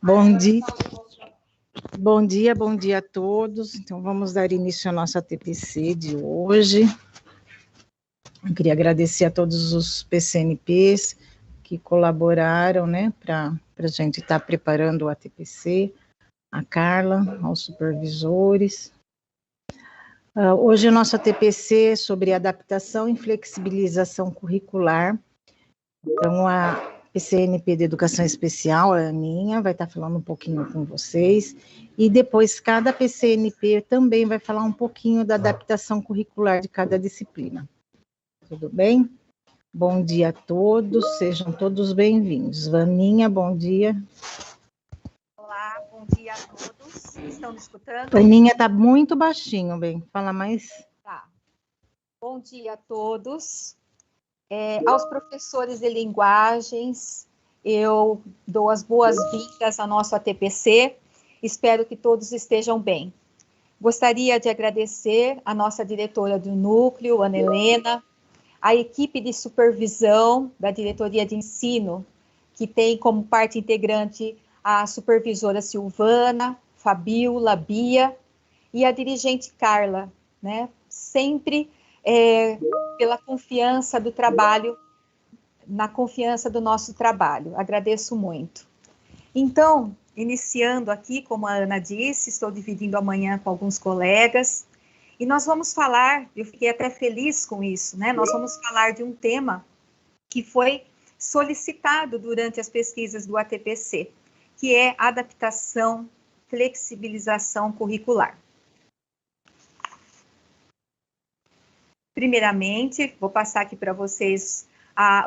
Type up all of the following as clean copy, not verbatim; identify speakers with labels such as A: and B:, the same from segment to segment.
A: Bom dia. Bom dia a todos. Então, vamos dar início à nossa TPC de hoje. Eu queria agradecer a todos os PCNPs que colaboraram, né, para a gente estar preparando a TPC, a Carla, aos supervisores. Hoje a nossa TPC é sobre adaptação e flexibilização curricular. Então, a PCNP de Educação Especial, a Aninha, vai estar falando um pouquinho com vocês, e depois cada PCNP também vai falar um pouquinho da adaptação curricular de cada disciplina. Tudo bem? Bom dia a todos, sejam todos bem-vindos. Aninha, bom dia.
B: Olá, bom dia a todos. Estão me escutando?
A: Aninha, está muito baixinho, bem, fala mais.
B: Tá. Bom dia a todos. Aos professores de linguagens, eu dou as boas-vindas à nossa TPC. Espero que todos estejam bem. Gostaria de agradecer a nossa diretora do núcleo, Ana Helena, a equipe de supervisão da diretoria de ensino, que tem como parte integrante a supervisora Silvana, Fabiola, Bia e a dirigente Carla, né? Sempre pela confiança do trabalho, na confiança do nosso trabalho. Agradeço muito. Então, iniciando aqui, como a Ana disse, estou dividindo amanhã com alguns colegas, e nós vamos falar, eu fiquei até feliz com isso, né? Nós vamos falar de um tema que foi solicitado durante as pesquisas do ATPC, que é adaptação, flexibilização curricular. Primeiramente, vou passar aqui para vocês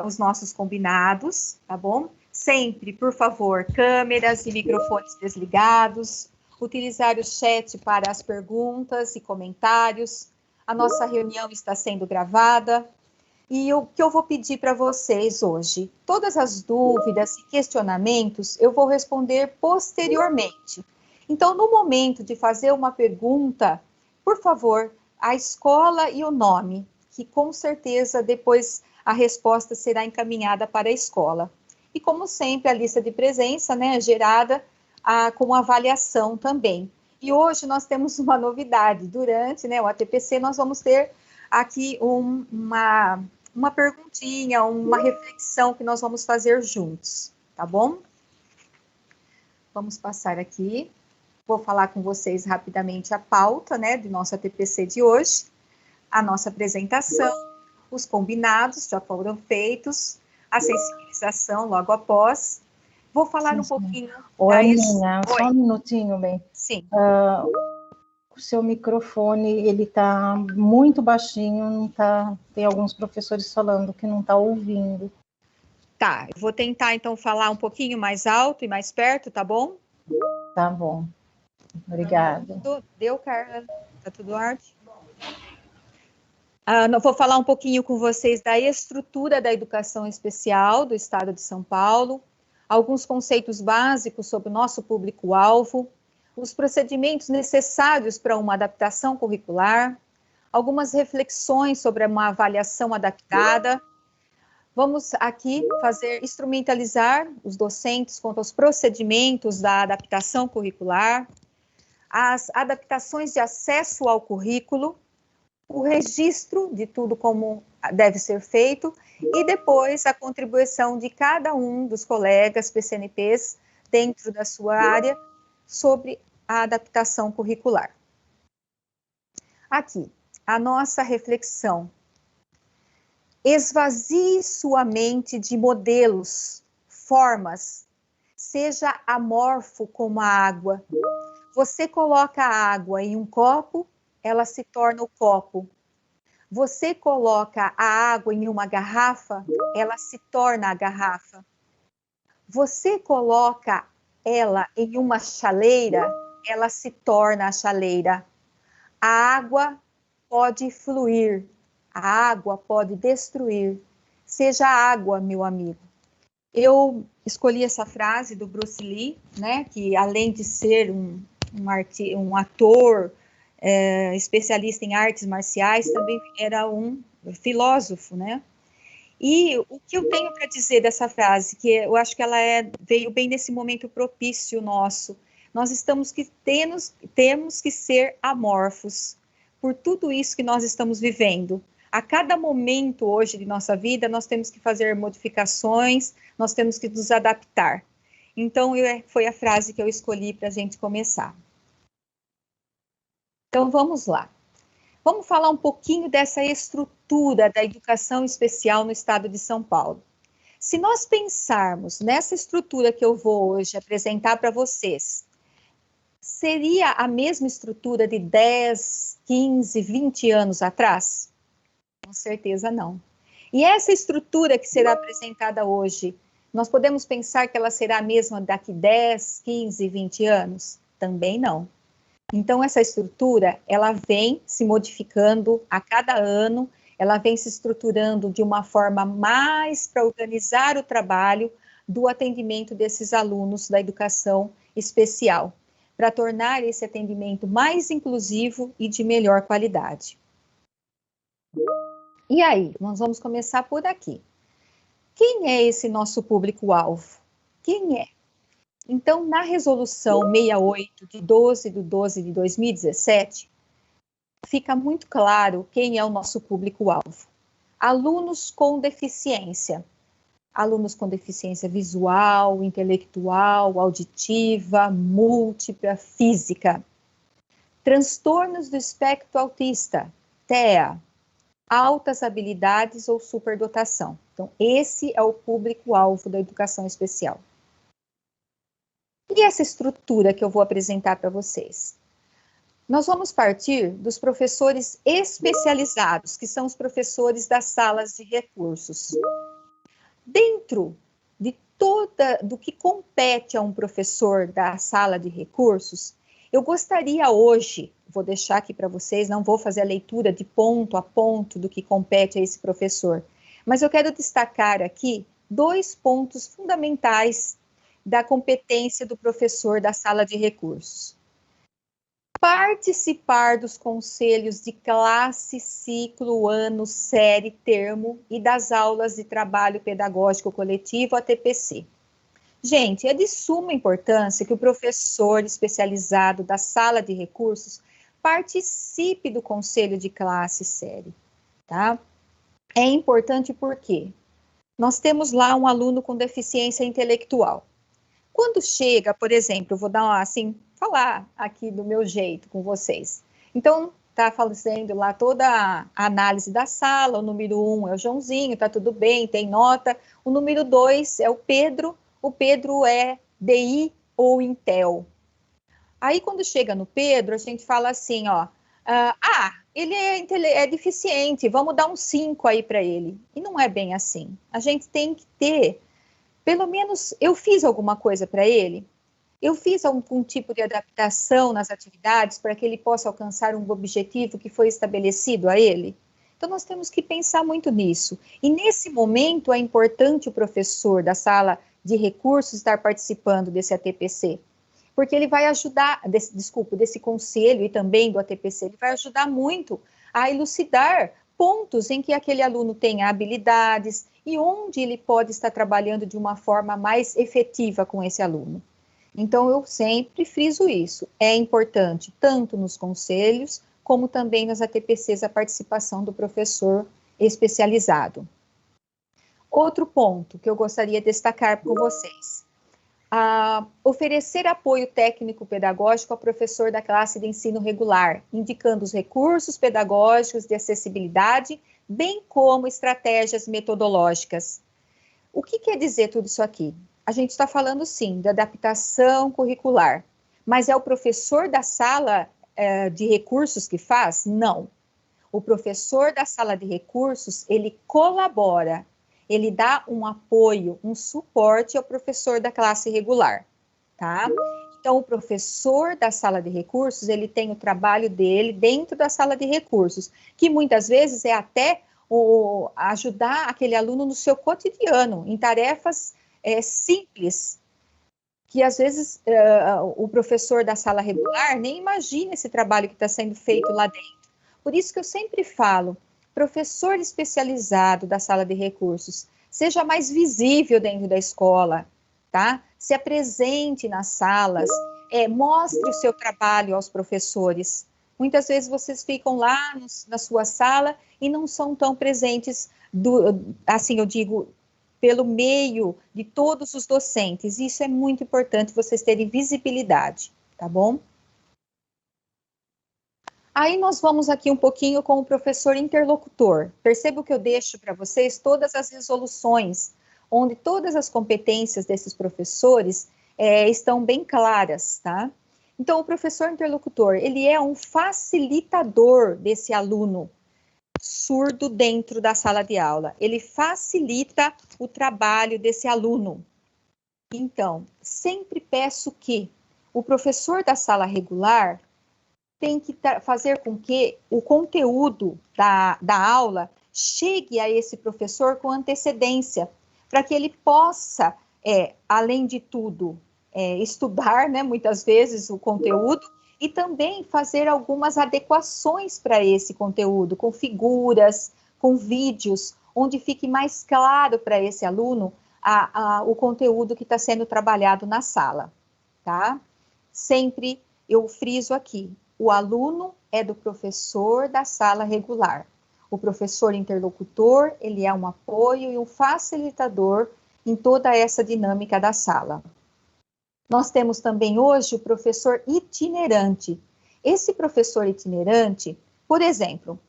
B: os nossos combinados, tá bom? Sempre, por favor, câmeras e microfones desligados, utilizar o chat para as perguntas e comentários. A nossa reunião está sendo gravada. E o que eu vou pedir para vocês hoje? Todas as dúvidas e questionamentos eu vou responder posteriormente. Então, no momento de fazer uma pergunta, por favor, a escola e o nome, que com certeza depois a resposta será encaminhada para a escola. E como sempre, a lista de presença, né, gerada com avaliação também. E hoje nós temos uma novidade. Durante, né, o ATPC, nós vamos ter aqui uma perguntinha, uma reflexão que nós vamos fazer juntos, tá bom? Vamos passar aqui. Vou falar com vocês rapidamente a pauta, né, do nosso ATPC de hoje, a nossa apresentação, os combinados já foram feitos, a sensibilização logo após. Vou falar um pouquinho...
A: Oi, Aninha, só um minutinho, bem.
B: Sim.
A: O seu microfone, ele está muito baixinho, não tá, tem alguns professores falando que não está ouvindo.
B: Tá, eu vou tentar então falar um pouquinho mais alto e mais perto, tá bom?
A: Tá bom. Obrigada.
B: Deu, Carla? Tá tudo ótimo? Vou falar um pouquinho com vocês da estrutura da educação especial do Estado de São Paulo, alguns conceitos básicos sobre o nosso público-alvo, os procedimentos necessários para uma adaptação curricular, algumas reflexões sobre uma avaliação adaptada. Vamos aqui instrumentalizar os docentes quanto aos procedimentos da adaptação curricular, as adaptações de acesso ao currículo, o registro de tudo como deve ser feito e depois a contribuição de cada um dos colegas PCNPs dentro da sua área sobre a adaptação curricular. Aqui, a nossa reflexão. Esvazie sua mente de modelos, formas, seja amorfo como a água. Você coloca a água em um copo, ela se torna o copo. Você coloca a água em uma garrafa, ela se torna a garrafa. Você coloca ela em uma chaleira, ela se torna a chaleira. A água pode fluir, a água pode destruir. Seja água, meu amigo. Eu escolhi essa frase do Bruce Lee, né, que além de ser um ator, especialista em artes marciais, também era um filósofo, né? E o que eu tenho para dizer dessa frase, que eu acho que ela veio bem nesse momento propício nosso. Nós temos que ser amorfos por tudo isso que nós estamos vivendo. A cada momento hoje de nossa vida, nós temos que fazer modificações, nós temos que nos adaptar. Então, foi a frase que eu escolhi para a gente começar. Então, vamos lá. Vamos falar um pouquinho dessa estrutura da educação especial no estado de São Paulo. Se nós pensarmos nessa estrutura que eu vou hoje apresentar para vocês, seria a mesma estrutura de 10, 15, 20 anos atrás? Com certeza não. E essa estrutura que será apresentada hoje, nós podemos pensar que ela será a mesma daqui 10, 15, 20 anos? Também não. Então, essa estrutura, ela vem se modificando a cada ano, ela vem se estruturando de uma forma mais para organizar o trabalho do atendimento desses alunos da educação especial, para tornar esse atendimento mais inclusivo e de melhor qualidade. E aí, nós vamos começar por aqui. Quem é esse nosso público-alvo? Quem é? Então, na resolução 68 de 12 de 12 de 2017, fica muito claro quem é o nosso público-alvo. Alunos com deficiência. Alunos com deficiência visual, intelectual, auditiva, múltipla, física. Transtornos do espectro autista, TEA. Altas habilidades ou superdotação. Então, esse é o público-alvo da educação especial. E essa estrutura que eu vou apresentar para vocês? Nós vamos partir dos professores especializados, que são os professores das salas de recursos. Dentro de do que compete a um professor da sala de recursos, eu gostaria hoje, vou deixar aqui para vocês, não vou fazer a leitura de ponto a ponto do que compete a esse professor, mas eu quero destacar aqui 2 pontos fundamentais da competência do professor da sala de recursos. Participar dos conselhos de classe, ciclo, ano, série, termo e das aulas de trabalho pedagógico coletivo, ATPC. Gente, é de suma importância que o professor especializado da sala de recursos participe do conselho de classe e série, tá? É importante porque nós temos lá um aluno com deficiência intelectual. Quando chega, por exemplo, eu vou dar falar aqui do meu jeito com vocês. Então, tá fazendo lá toda a análise da sala, o número 1 é o Joãozinho, tá tudo bem, tem nota. O número 2 é o Pedro é DI ou Intel. Aí, quando chega no Pedro, a gente fala assim, ó, ele é deficiente, vamos dar um 5 aí para ele. E não é bem assim. A gente tem que ter, pelo menos, eu fiz alguma coisa para ele? Eu fiz algum tipo de adaptação nas atividades para que ele possa alcançar um objetivo que foi estabelecido a ele? Então, nós temos que pensar muito nisso. E, nesse momento, é importante o professor da sala de recursos estar participando desse ATPC, porque ele vai ajudar, desse conselho e também do ATPC, ele vai ajudar muito a elucidar pontos em que aquele aluno tenha habilidades e onde ele pode estar trabalhando de uma forma mais efetiva com esse aluno. Então, eu sempre friso isso. É importante, tanto nos conselhos, como também nas ATPCs, a participação do professor especializado. Outro ponto que eu gostaria de destacar com vocês. Oferecer apoio técnico-pedagógico ao professor da classe de ensino regular, indicando os recursos pedagógicos de acessibilidade, bem como estratégias metodológicas. O que quer dizer tudo isso aqui? A gente está falando, sim, de adaptação curricular, mas é o professor da sala de recursos que faz? Não. O professor da sala de recursos, ele colabora, ele dá um apoio, um suporte ao professor da classe regular, tá? Então, o professor da sala de recursos, ele tem o trabalho dele dentro da sala de recursos, que muitas vezes é até ajudar aquele aluno no seu cotidiano, em tarefas simples, que às vezes o professor da sala regular nem imagina esse trabalho que está sendo feito lá dentro. Por isso que eu sempre falo, professor especializado da sala de recursos, seja mais visível dentro da escola, tá? Se apresente nas salas, mostre o seu trabalho aos professores. Muitas vezes vocês ficam lá na sua sala e não são tão presentes, assim eu digo, pelo meio de todos os docentes. Isso é muito importante, vocês terem visibilidade, tá bom? Aí nós vamos aqui um pouquinho com o professor interlocutor. Percebo que eu deixo para vocês todas as resoluções, onde todas as competências desses professores estão bem claras, tá? Então, o professor interlocutor, ele é um facilitador desse aluno surdo dentro da sala de aula. Ele facilita o trabalho desse aluno. Então, sempre peço que o professor da sala regular tem que fazer com que o conteúdo da aula chegue a esse professor com antecedência, para que ele possa, além de tudo, estudar, né, muitas vezes, o conteúdo, e também fazer algumas adequações para esse conteúdo, com figuras, com vídeos, onde fique mais claro para esse aluno o conteúdo que está sendo trabalhado na sala, tá? Sempre eu friso aqui, o aluno é do professor da sala regular. O professor interlocutor, ele é um apoio e um facilitador em toda essa dinâmica da sala. Nós temos também hoje o professor itinerante. Esse professor itinerante, por exemplo,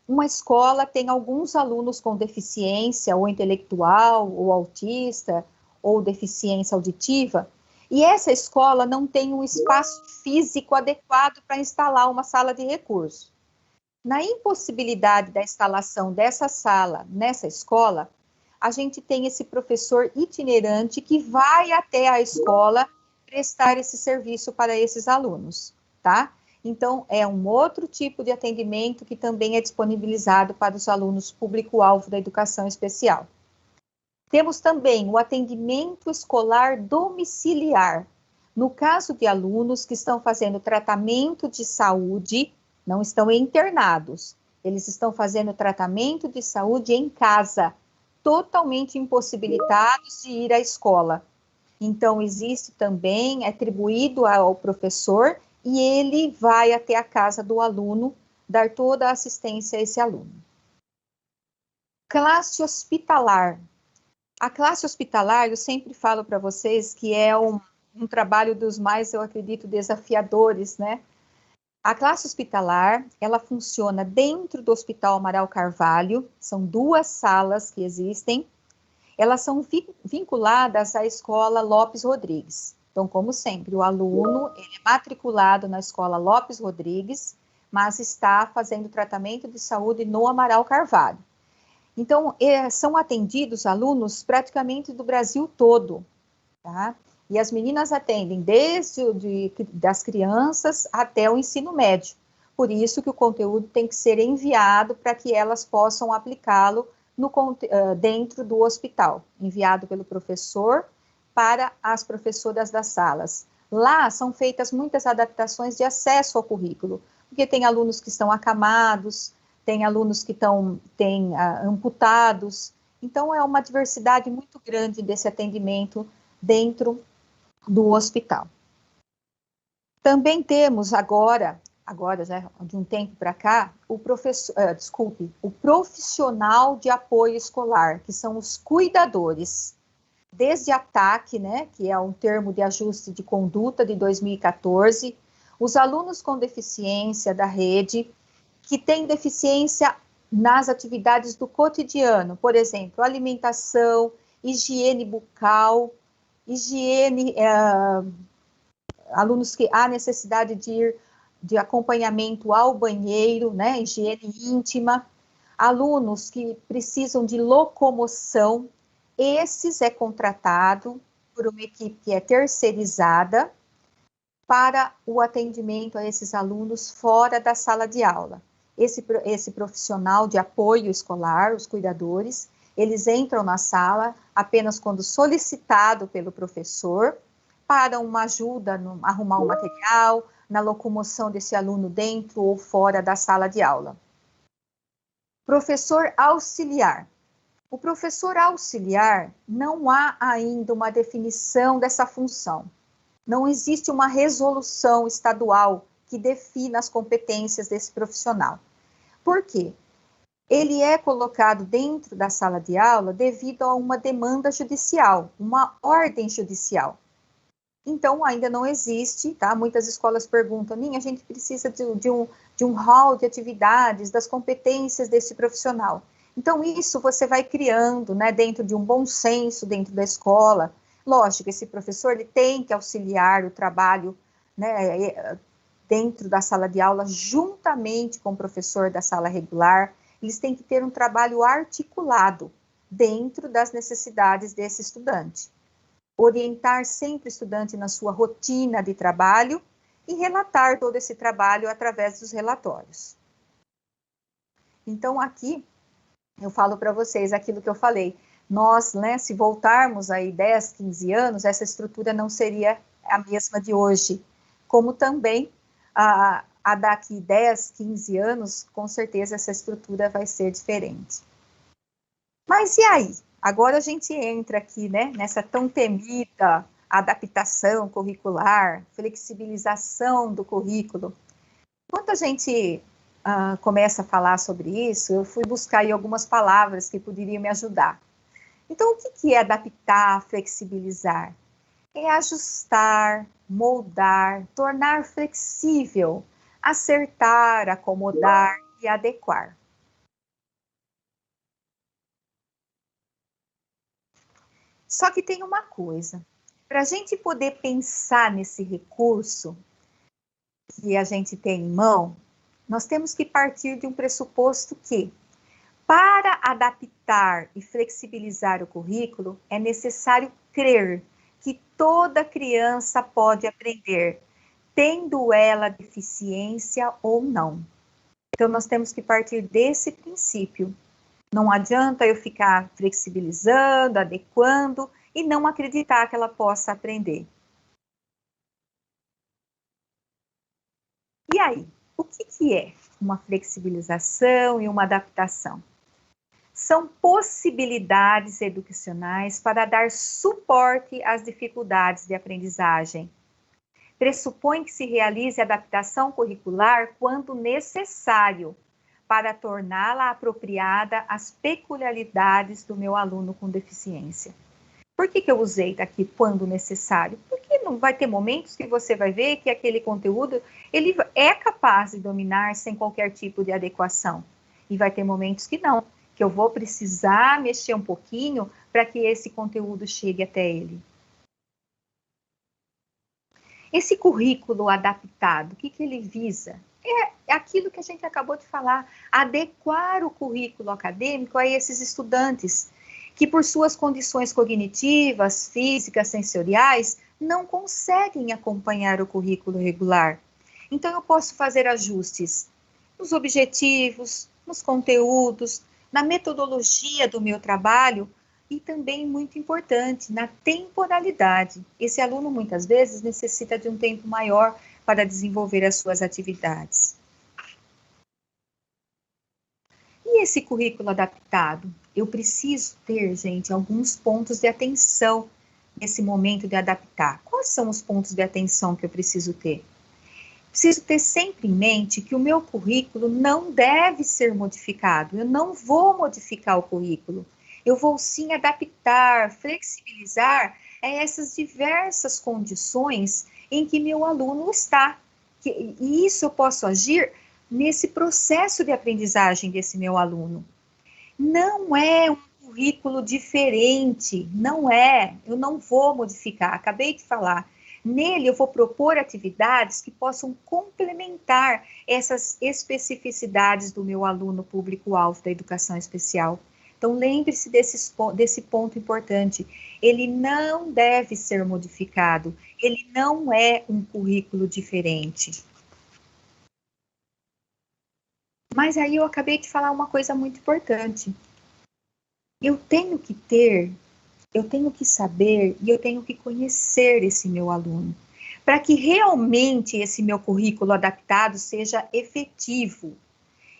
B: uma escola tem alguns alunos com deficiência ou intelectual, ou autista, ou deficiência auditiva, e essa escola não tem um espaço físico adequado para instalar uma sala de recurso. Na impossibilidade da instalação dessa sala nessa escola, a gente tem esse professor itinerante que vai até a escola prestar esse serviço para esses alunos, tá? Então, é um outro tipo de atendimento que também é disponibilizado para os alunos público-alvo da educação especial. Temos também o atendimento escolar domiciliar. No caso de alunos que estão fazendo tratamento de saúde, não estão internados, eles estão fazendo tratamento de saúde em casa, totalmente impossibilitados de ir à escola. Então, existe também, é atribuído ao professor, e ele vai até a casa do aluno, dar toda a assistência a esse aluno. Classe hospitalar. A classe hospitalar, eu sempre falo para vocês que é um trabalho dos mais, eu acredito, desafiadores, né? A classe hospitalar, ela funciona dentro do Hospital Amaral Carvalho, são 2 salas que existem, elas são vinculadas à Escola Lopes Rodrigues. Então, como sempre, o aluno ele é matriculado na Escola Lopes Rodrigues, mas está fazendo tratamento de saúde no Amaral Carvalho. Então, são atendidos alunos praticamente do Brasil todo, tá? E as meninas atendem desde das crianças até o ensino médio. Por isso que o conteúdo tem que ser enviado para que elas possam aplicá-lo dentro do hospital, enviado pelo professor para as professoras das salas. Lá são feitas muitas adaptações de acesso ao currículo, porque tem alunos que estão acamados, tem alunos que estão amputados, então é uma diversidade muito grande desse atendimento dentro do hospital. Também temos agora já de um tempo para cá, o profissional de apoio escolar, que são os cuidadores. Desde a TAC, né, que é um termo de ajuste de conduta de 2014, os alunos com deficiência da rede, que têm deficiência nas atividades do cotidiano, por exemplo, alimentação, higiene bucal, alunos que há necessidade de ir de acompanhamento ao banheiro, né, higiene íntima, alunos que precisam de locomoção, esses é contratado por uma equipe que é terceirizada, para o atendimento a esses alunos fora da sala de aula. Esse profissional de apoio escolar, os cuidadores, eles entram na sala apenas quando solicitado pelo professor para uma ajuda no arrumar um material, na locomoção desse aluno dentro ou fora da sala de aula. Professor auxiliar. O professor auxiliar, não há ainda uma definição dessa função. Não existe uma resolução estadual que defina as competências desse profissional. Por quê? Ele é colocado dentro da sala de aula devido a uma demanda judicial, uma ordem judicial. Então, ainda não existe, tá? Muitas escolas perguntam, a gente precisa de um hall de atividades, das competências desse profissional. Então, isso você vai criando, né, dentro de um bom senso, dentro da escola. Lógico, esse professor ele tem que auxiliar o trabalho, né, dentro da sala de aula, juntamente com o professor da sala regular. Eles têm que ter um trabalho articulado dentro das necessidades desse estudante. Orientar sempre o estudante na sua rotina de trabalho e relatar todo esse trabalho através dos relatórios. Então, aqui, eu falo para vocês aquilo que eu falei. Nós, né, se voltarmos aí 10, 15 anos, essa estrutura não seria a mesma de hoje. Como também, a daqui 10, 15 anos, com certeza essa estrutura vai ser diferente. Mas e aí? Agora a gente entra aqui, né, nessa tão temida adaptação curricular, flexibilização do currículo. Quando a gente começa a falar sobre isso, eu fui buscar aí algumas palavras que poderiam me ajudar. Então, o que é adaptar, flexibilizar? É ajustar, moldar, tornar flexível, acertar, acomodar e adequar. Só que tem uma coisa, para a gente poder pensar nesse recurso que a gente tem em mão, nós temos que partir de um pressuposto que, para adaptar e flexibilizar o currículo, é necessário crer que toda criança pode aprender, tendo ela deficiência ou não. Então, nós temos que partir desse princípio. Não adianta eu ficar flexibilizando, adequando e não acreditar que ela possa aprender. E aí, o que é uma flexibilização e uma adaptação? São possibilidades educacionais para dar suporte às dificuldades de aprendizagem. Pressupõe que se realize adaptação curricular quando necessário, para torná-la apropriada às peculiaridades do meu aluno com deficiência. Por que eu usei aqui quando necessário? Porque não vai ter momentos que você vai ver que aquele conteúdo ele é capaz de dominar sem qualquer tipo de adequação. E vai ter momentos que não, que eu vou precisar mexer um pouquinho para que esse conteúdo chegue até ele. Esse currículo adaptado, o que ele visa? É aquilo que a gente acabou de falar, adequar o currículo acadêmico a esses estudantes, que por suas condições cognitivas, físicas, sensoriais, não conseguem acompanhar o currículo regular. Então, eu posso fazer ajustes nos objetivos, nos conteúdos, na metodologia do meu trabalho, e também, muito importante, na temporalidade. Esse aluno, muitas vezes, necessita de um tempo maior para desenvolver as suas atividades. E esse currículo adaptado? Eu preciso ter, gente, alguns pontos de atenção nesse momento de adaptar. Quais são os pontos de atenção que eu preciso ter? Preciso ter sempre em mente que o meu currículo não deve ser modificado. Eu não vou modificar o currículo. Eu vou sim adaptar, flexibilizar essas diversas condições em que meu aluno está. E isso eu posso agir nesse processo de aprendizagem desse meu aluno. Não é um currículo diferente, não é. Eu não vou modificar, acabei de falar. Nele eu vou propor atividades que possam complementar essas especificidades do meu aluno público-alvo da educação especial. Então, lembre-se desse ponto importante. Ele não deve ser modificado. Ele não é um currículo diferente. Mas aí eu acabei de falar uma coisa muito importante. Eu tenho que saber e eu tenho que conhecer esse meu aluno, para que realmente esse meu currículo adaptado seja efetivo.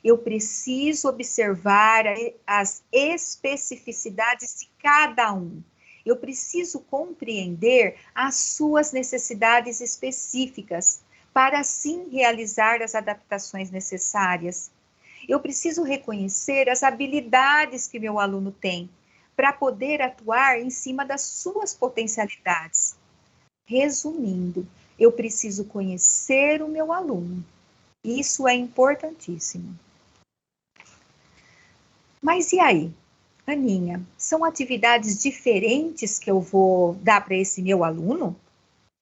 B: Eu preciso observar as especificidades de cada um. Eu preciso compreender as suas necessidades específicas, para assim realizar as adaptações necessárias. Eu preciso reconhecer as habilidades que meu aluno tem, para poder atuar em cima das suas potencialidades. Resumindo, eu preciso conhecer o meu aluno. Isso é importantíssimo. Mas e aí, Aninha, são atividades diferentes que eu vou dar para esse meu aluno?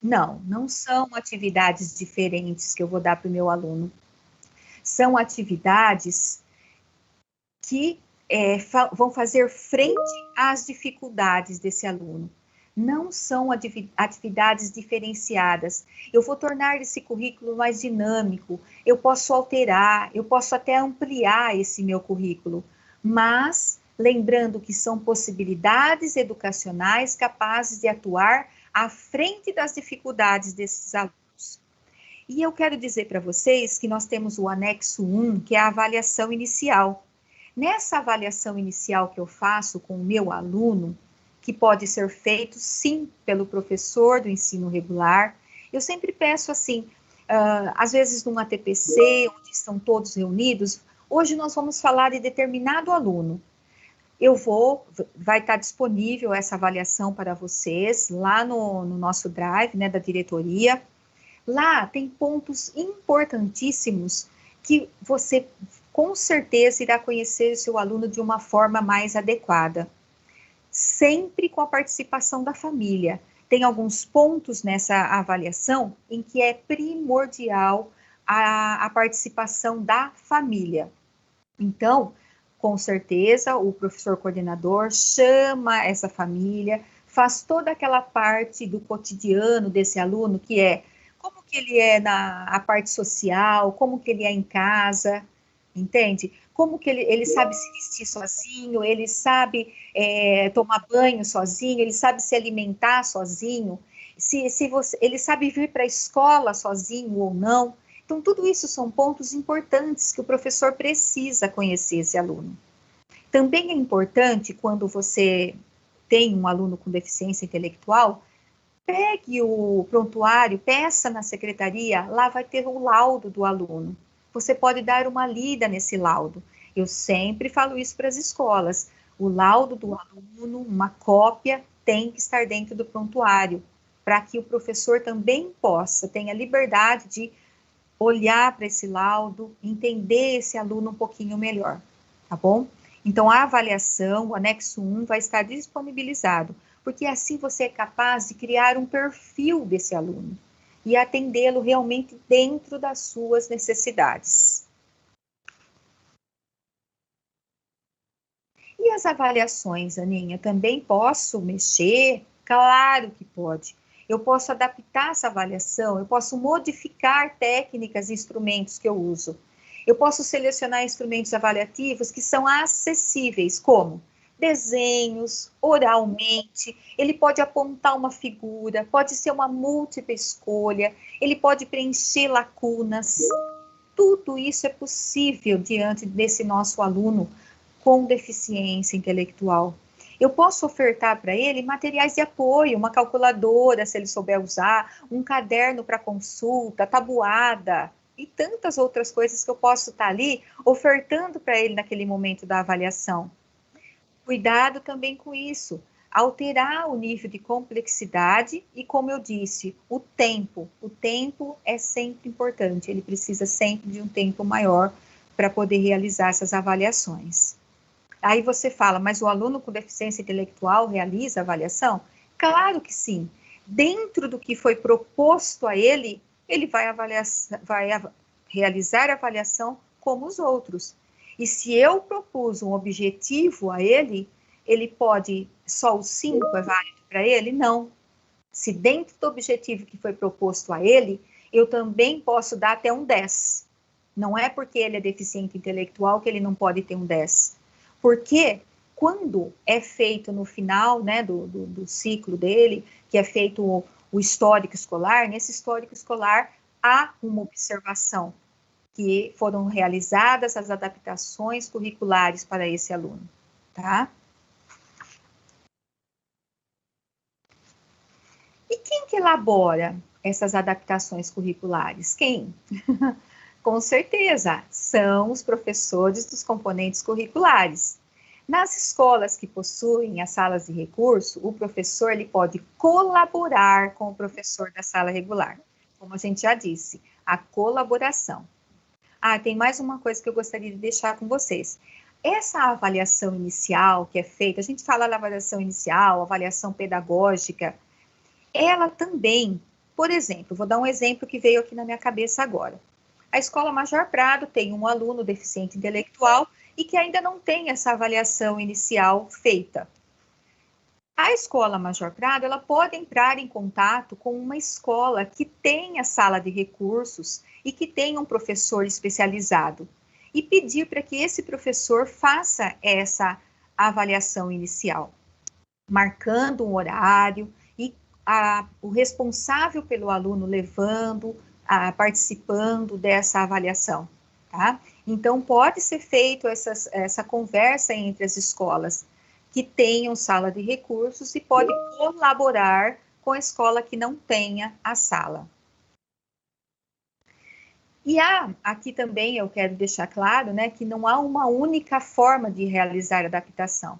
B: Não, não são atividades diferentes que eu vou dar para o meu aluno. São atividades que vão fazer frente às dificuldades desse aluno. Não são atividades diferenciadas. Eu vou tornar esse currículo mais dinâmico, eu posso alterar, eu posso até ampliar esse meu currículo, mas lembrando que são possibilidades educacionais capazes de atuar à frente das dificuldades desses alunos. E eu quero dizer para vocês que nós temos o anexo 1, que é a avaliação inicial. Nessa avaliação inicial que eu faço com o meu aluno, que pode ser feito, sim, pelo professor do ensino regular, eu sempre peço assim, às vezes numa TPC, onde estão todos reunidos, hoje nós vamos falar de determinado aluno. Vai estar disponível essa avaliação para vocês, lá no nosso drive, né, da diretoria. Lá tem pontos importantíssimos que você com certeza irá conhecer o seu aluno de uma forma mais adequada. Sempre com a participação da família. Tem alguns pontos nessa avaliação em que é primordial a participação da família. Então, com certeza, o professor coordenador chama essa família, faz toda aquela parte do cotidiano desse aluno, que é como que ele é na parte social, como que ele é em casa, entende? Como que ele sabe se vestir sozinho, ele sabe tomar banho sozinho, ele sabe se alimentar sozinho, ele sabe vir para a escola sozinho ou não. Então, tudo isso são pontos importantes que o professor precisa conhecer esse aluno. Também é importante, quando você tem um aluno com deficiência intelectual, pegue o prontuário, peça na secretaria, lá vai ter o laudo do aluno. Você pode dar uma lida nesse laudo. Eu sempre falo isso para as escolas. O laudo do aluno, uma cópia, tem que estar dentro do prontuário, para que o professor também tenha liberdade de olhar para esse laudo, entender esse aluno um pouquinho melhor, tá bom? Então, a avaliação, o anexo 1, vai estar disponibilizado, porque assim você é capaz de criar um perfil desse aluno e atendê-lo realmente dentro das suas necessidades. E as avaliações, Aninha, também posso mexer? Claro que pode. Eu posso adaptar essa avaliação, eu posso modificar técnicas e instrumentos que eu uso. Eu posso selecionar instrumentos avaliativos que são acessíveis, como desenhos, oralmente, ele pode apontar uma figura, pode ser uma múltipla escolha, ele pode preencher lacunas. Tudo isso é possível diante desse nosso aluno com deficiência intelectual. Eu posso ofertar para ele materiais de apoio, uma calculadora, se ele souber usar, um caderno para consulta, tabuada, e tantas outras coisas que eu posso estar ali ofertando para ele naquele momento da avaliação. Cuidado também com isso, alterar o nível de complexidade e, como eu disse, o tempo é sempre importante, ele precisa sempre de um tempo maior para poder realizar essas avaliações. Aí você fala, mas o aluno com deficiência intelectual realiza avaliação? Claro que sim. Dentro do que foi proposto a ele, ele vai realizar a avaliação como os outros. E se eu propus um objetivo a ele, ele pode, só o 5 é válido para ele? Não. Se dentro do objetivo que foi proposto a ele, eu também posso dar até um 10. Não é porque ele é deficiente intelectual que ele não pode ter um 10. Porque quando é feito no final, né, do ciclo dele, que é feito o histórico escolar, nesse histórico escolar há uma observação, que foram realizadas as adaptações curriculares para esse aluno, tá? E quem que elabora essas adaptações curriculares? Quem? Com certeza, são os professores dos componentes curriculares. Nas escolas que possuem as salas de recurso, o professor ele pode colaborar com o professor da sala regular. Como a gente já disse, a colaboração. Ah, tem mais uma coisa que eu gostaria de deixar com vocês. Essa avaliação inicial que é feita, a gente fala da avaliação inicial, avaliação pedagógica, ela também, por exemplo, vou dar um exemplo que veio aqui na minha cabeça agora. A Escola Major Prado tem um aluno deficiente intelectual e que ainda não tem essa avaliação inicial feita. A Escola Major Prado, ela pode entrar em contato com uma escola que tenha sala de recursos e que tenha um professor especializado e pedir para que esse professor faça essa avaliação inicial, marcando um horário e o responsável pelo aluno levando, participando dessa avaliação, tá? Então, pode ser feito essa conversa entre as escolas que tenham sala de recursos e pode colaborar com a escola que não tenha a sala. E aqui também eu quero deixar claro, né, que não há uma única forma de realizar a adaptação.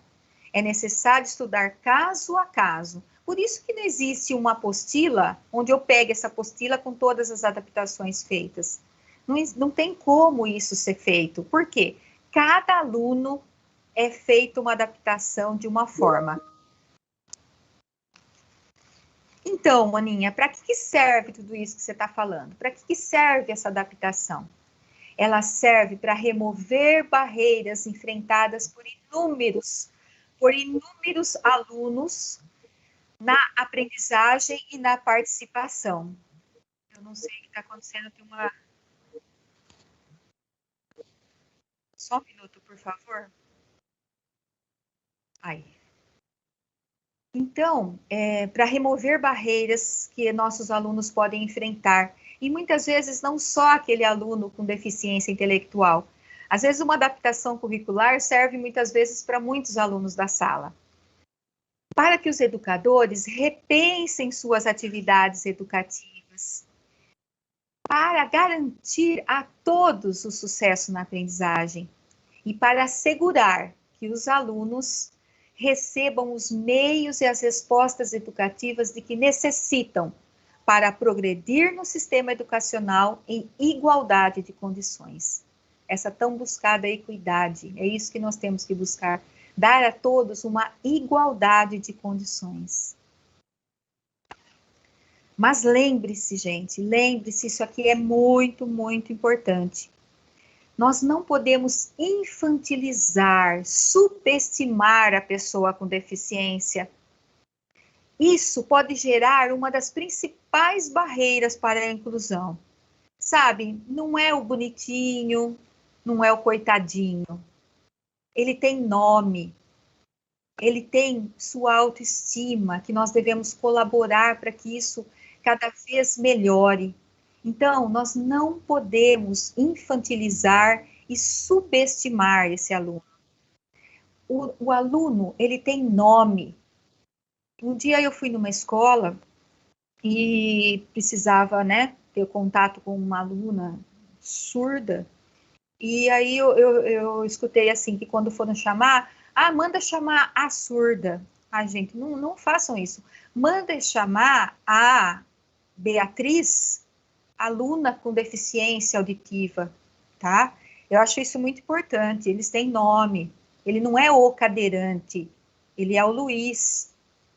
B: É necessário estudar caso a caso. Por isso que não existe uma apostila onde eu pegue essa apostila com todas as adaptações feitas. Não tem como isso ser feito. Por quê? Cada aluno é feita uma adaptação de uma forma. Então, Maninha, para que serve tudo isso que você está falando? Para que serve essa adaptação? Ela serve para remover barreiras enfrentadas por inúmeros alunos na aprendizagem e na participação. Eu não sei o que está acontecendo, tem uma... Só um minuto, por favor. Aí. Então, para remover barreiras que nossos alunos podem enfrentar, e muitas vezes não só aquele aluno com deficiência intelectual. Às vezes uma adaptação curricular serve muitas vezes para muitos alunos da sala. Para que os educadores repensem suas atividades educativas, para garantir a todos o sucesso na aprendizagem e para assegurar que os alunos recebam os meios e as respostas educativas de que necessitam para progredir no sistema educacional em igualdade de condições. Essa tão buscada equidade, é isso que nós temos que buscar, dar a todos uma igualdade de condições. Mas lembre-se, gente, lembre-se, isso aqui é muito, muito importante. Nós não podemos infantilizar, subestimar a pessoa com deficiência. Isso pode gerar uma das principais barreiras para a inclusão. Sabe, não é o bonitinho, não é o coitadinho. Ele tem nome, ele tem sua autoestima, que nós devemos colaborar para que isso cada vez melhore. Então, nós não podemos infantilizar e subestimar esse aluno. O aluno, ele tem nome. Um dia eu fui numa escola e precisava, né, ter contato com uma aluna surda. E aí eu escutei assim, que quando foram chamar, manda chamar a surda. Gente, não façam isso. Manda chamar a Beatriz, aluna com deficiência auditiva, tá? Eu acho isso muito importante, eles têm nome. Ele não é o cadeirante, ele é o Luiz,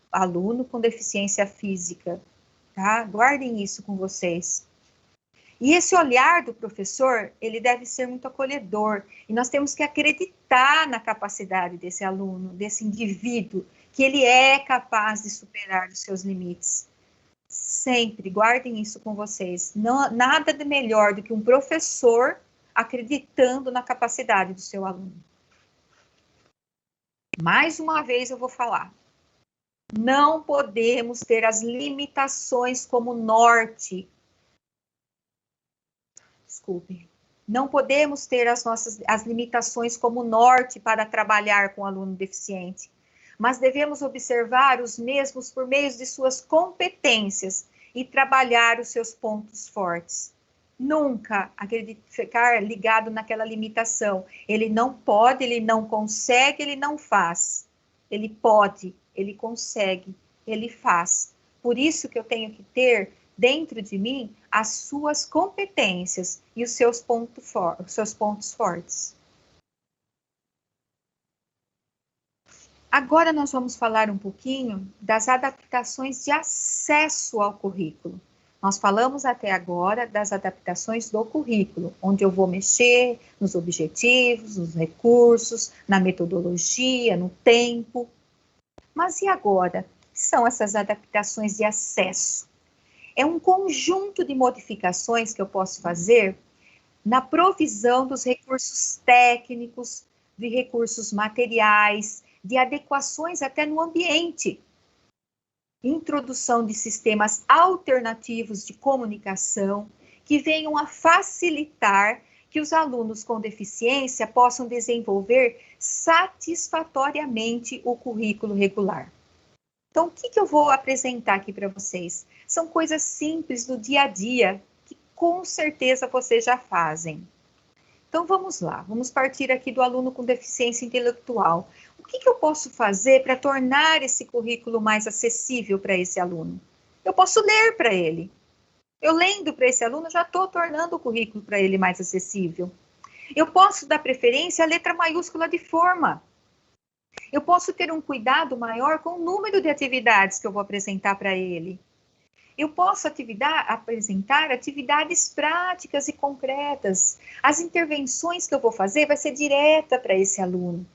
B: aluno com deficiência física, tá? Guardem isso com vocês. E esse olhar do professor, ele deve ser muito acolhedor. E nós temos que acreditar na capacidade desse aluno, desse indivíduo, que ele é capaz de superar os seus limites. Sempre, guardem isso com vocês. Não, nada de melhor do que um professor acreditando na capacidade do seu aluno. Mais uma vez eu vou falar. Não podemos ter as limitações como norte. Desculpe. Não podemos ter as limitações como norte para trabalhar com o aluno deficiente, mas devemos observar os mesmos por meio de suas competências e trabalhar os seus pontos fortes. Nunca ficar ligado naquela limitação. Ele não pode, ele não consegue, ele não faz. Ele pode, ele consegue, ele faz. Por isso que eu tenho que ter dentro de mim as suas competências e os seus pontos fortes. Agora nós vamos falar um pouquinho das adaptações de acesso ao currículo. Nós falamos até agora das adaptações do currículo, onde eu vou mexer nos objetivos, nos recursos, na metodologia, no tempo. Mas e agora? O que são essas adaptações de acesso? É um conjunto de modificações que eu posso fazer na provisão dos recursos técnicos, de recursos materiais, de adequações até no ambiente. Introdução de sistemas alternativos de comunicação que venham a facilitar que os alunos com deficiência possam desenvolver satisfatoriamente o currículo regular. Então, o que eu vou apresentar aqui para vocês? São coisas simples do dia a dia, que com certeza vocês já fazem. Então, vamos lá. Vamos partir aqui do aluno com deficiência intelectual. O que eu posso fazer para tornar esse currículo mais acessível para esse aluno? Eu posso ler para ele. Eu lendo para esse aluno, já estou tornando o currículo para ele mais acessível. Eu posso dar preferência à letra maiúscula de forma. Eu posso ter um cuidado maior com o número de atividades que eu vou apresentar para ele. Eu posso apresentar atividades práticas e concretas. As intervenções que eu vou fazer vai ser direta para esse aluno.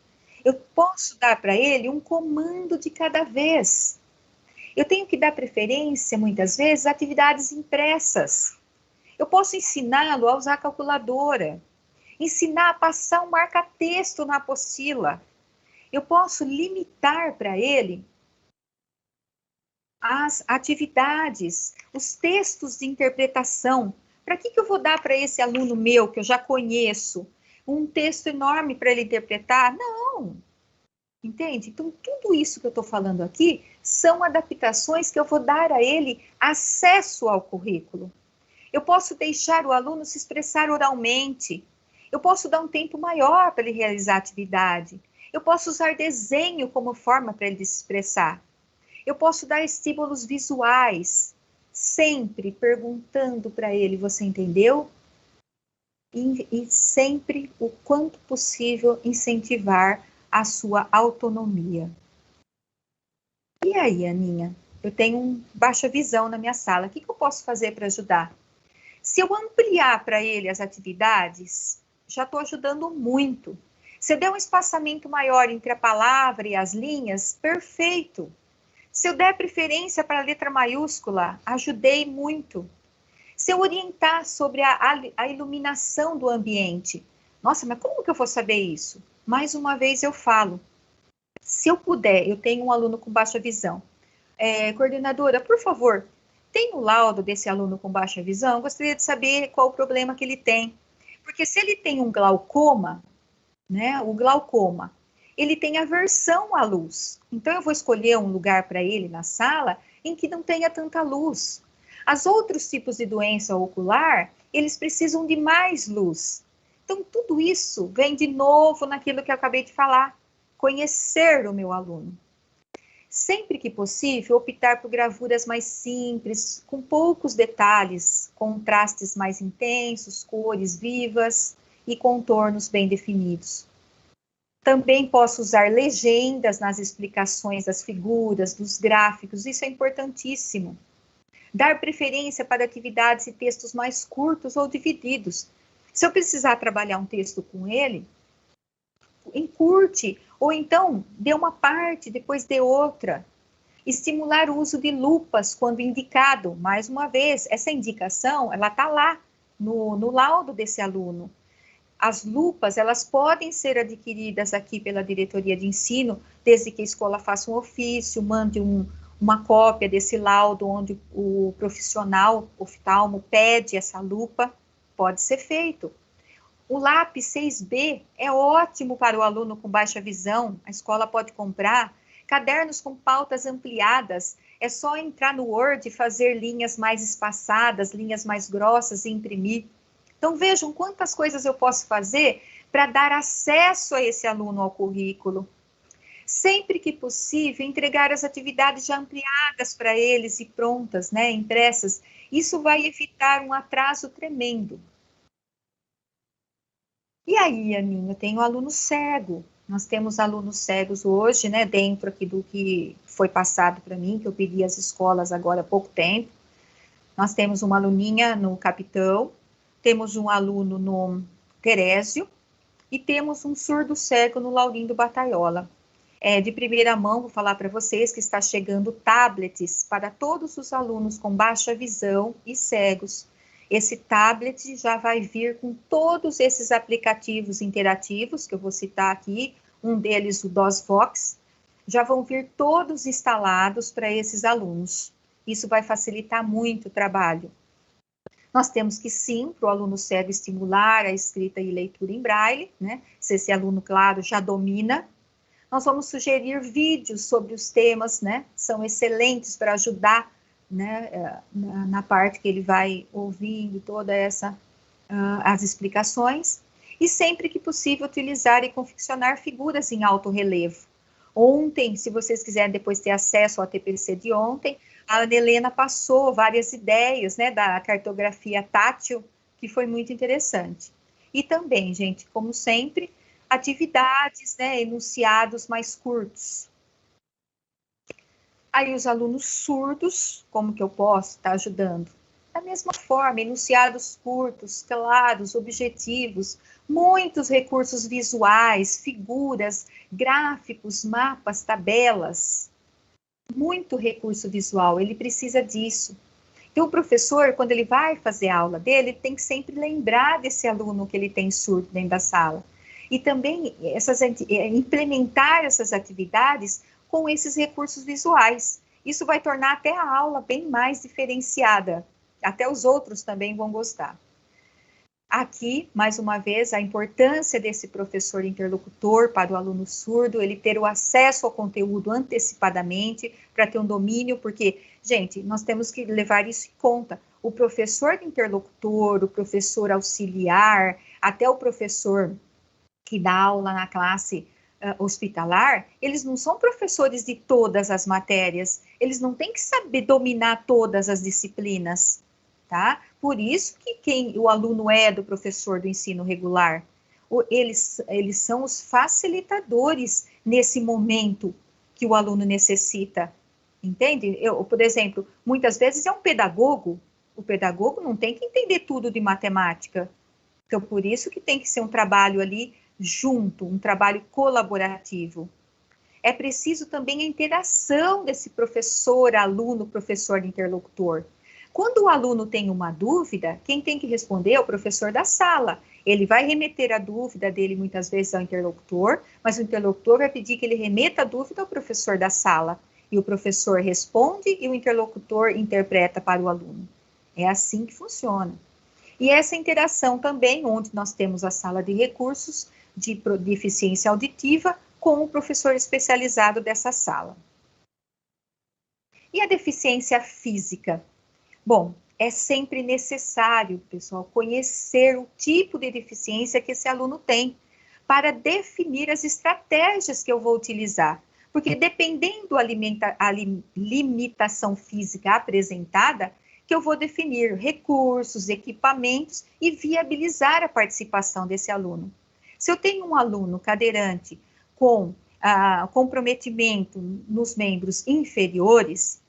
B: Eu posso dar para ele um comando de cada vez. Eu tenho que dar preferência, muitas vezes, a atividades impressas. Eu posso ensiná-lo a usar a calculadora. Ensinar a passar um marca-texto na apostila. Eu posso limitar para ele as atividades, os textos de interpretação. Para que eu vou dar para esse aluno meu, que eu já conheço, um texto enorme para ele interpretar? Não. Entende? Então, tudo isso que eu estou falando aqui são adaptações que eu vou dar a ele acesso ao currículo. Eu posso deixar o aluno se expressar oralmente. Eu posso dar um tempo maior para ele realizar a atividade. Eu posso usar desenho como forma para ele se expressar. Eu posso dar estímulos visuais, sempre perguntando para ele, você entendeu? E sempre, o quanto possível, incentivar a sua autonomia. E aí, Aninha? Eu tenho baixa visão na minha sala. O que eu posso fazer para ajudar? Se eu ampliar para ele as atividades, já estou ajudando muito. Se eu der um espaçamento maior entre a palavra e as linhas, perfeito. Se eu der preferência para a letra maiúscula, ajudei muito. Se eu orientar sobre a iluminação do ambiente, nossa, mas como que eu vou saber isso? Mais uma vez eu falo, se eu puder, eu tenho um aluno com baixa visão. Coordenadora, por favor, tem o laudo desse aluno com baixa visão? Eu gostaria de saber qual o problema que ele tem. Porque se ele tem um glaucoma, né, o glaucoma, ele tem aversão à luz. Então, eu vou escolher um lugar para ele na sala em que não tenha tanta luz. Os outros tipos de doença ocular, eles precisam de mais luz. Então, tudo isso vem de novo naquilo que eu acabei de falar. Conhecer o meu aluno. Sempre que possível, optar por gravuras mais simples, com poucos detalhes, contrastes mais intensos, cores vivas e contornos bem definidos. Também posso usar legendas nas explicações das figuras, dos gráficos, isso é importantíssimo. dar preferência para atividades e textos mais curtos ou divididos. Se eu precisar trabalhar um texto com ele, encurte, ou então dê uma parte, depois dê outra. Estimular o uso de lupas quando indicado. Mais uma vez, essa indicação, ela está lá no laudo desse aluno. As lupas, elas podem ser adquiridas aqui pela diretoria de ensino, desde que a escola faça um ofício, mande uma cópia desse laudo, onde o profissional oftalmo pede essa lupa, pode ser feito. O lápis 6B é ótimo para o aluno com baixa visão, a escola pode comprar. Cadernos com pautas ampliadas, é só entrar no Word e fazer linhas mais espaçadas, linhas mais grossas e imprimir. Então vejam quantas coisas eu posso fazer para dar acesso a esse aluno ao currículo. Sempre que possível, entregar as atividades já ampliadas para eles e prontas, né, impressas. Isso vai evitar um atraso tremendo. E aí, Aninha, eu tenho aluno cego. Nós temos alunos cegos hoje, né, dentro aqui do que foi passado para mim, que eu pedi às escolas agora há pouco tempo. Nós temos uma aluninha no Capitão, temos um aluno no Terésio e temos um surdo cego no Laurindo Bataiola. De primeira mão, vou falar para vocês que está chegando tablets para todos os alunos com baixa visão e cegos. Esse tablet já vai vir com todos esses aplicativos interativos, que eu vou citar aqui, um deles o DOSVox, já vão vir todos instalados para esses alunos. Isso vai facilitar muito o trabalho. Nós temos que sim, para o aluno cego, estimular a escrita e leitura em braille, né? Se esse aluno, claro, já domina. Nós vamos sugerir vídeos sobre os temas, né? São excelentes para ajudar, né, na parte que ele vai ouvindo toda essa, as explicações, e sempre que possível utilizar e confeccionar figuras em alto relevo. Ontem, se vocês quiserem depois ter acesso ao TPC de ontem, a Ana Helena passou várias ideias, né, da cartografia tátil, que foi muito interessante. E também, gente, como sempre, atividades, né, enunciados mais curtos. Aí os alunos surdos, como que eu posso estar ajudando? Da mesma forma, enunciados curtos, claros, objetivos, muitos recursos visuais, figuras, gráficos, mapas, tabelas. Muito recurso visual, ele precisa disso. Então, o professor, quando ele vai fazer a aula dele, ele tem que sempre lembrar desse aluno que ele tem surdo dentro da sala. E também implementar essas atividades com esses recursos visuais. Isso vai tornar até a aula bem mais diferenciada. Até os outros também vão gostar. Aqui, mais uma vez, a importância desse professor interlocutor para o aluno surdo, ele ter o acesso ao conteúdo antecipadamente, para ter um domínio, porque, gente, nós temos que levar isso em conta. O professor interlocutor, o professor auxiliar, até o professor que dá aula na classe hospitalar, eles não são professores de todas as matérias, eles não têm que saber dominar todas as disciplinas, tá? Por isso que o aluno é do professor do ensino regular, eles são os facilitadores nesse momento que o aluno necessita, entende? Por exemplo, muitas vezes é um pedagogo, o pedagogo não tem que entender tudo de matemática, então por isso que tem que ser um trabalho ali junto, um trabalho colaborativo. É preciso também a interação desse professor, aluno, professor interlocutor. Quando o aluno tem uma dúvida, quem tem que responder é o professor da sala. Ele vai remeter a dúvida dele muitas vezes ao interlocutor, mas o interlocutor vai pedir que ele remeta a dúvida ao professor da sala. E o professor responde e o interlocutor interpreta para o aluno. É assim que funciona. E essa interação também, onde nós temos a sala de recursos de deficiência auditiva com o professor especializado dessa sala. E a deficiência física? Bom, é sempre necessário, pessoal, conhecer o tipo de deficiência que esse aluno tem, para definir as estratégias que eu vou utilizar. Porque dependendo da limitação física apresentada, que eu vou definir recursos, equipamentos e viabilizar a participação desse aluno. Se eu tenho um aluno cadeirante com comprometimento nos membros inferiores,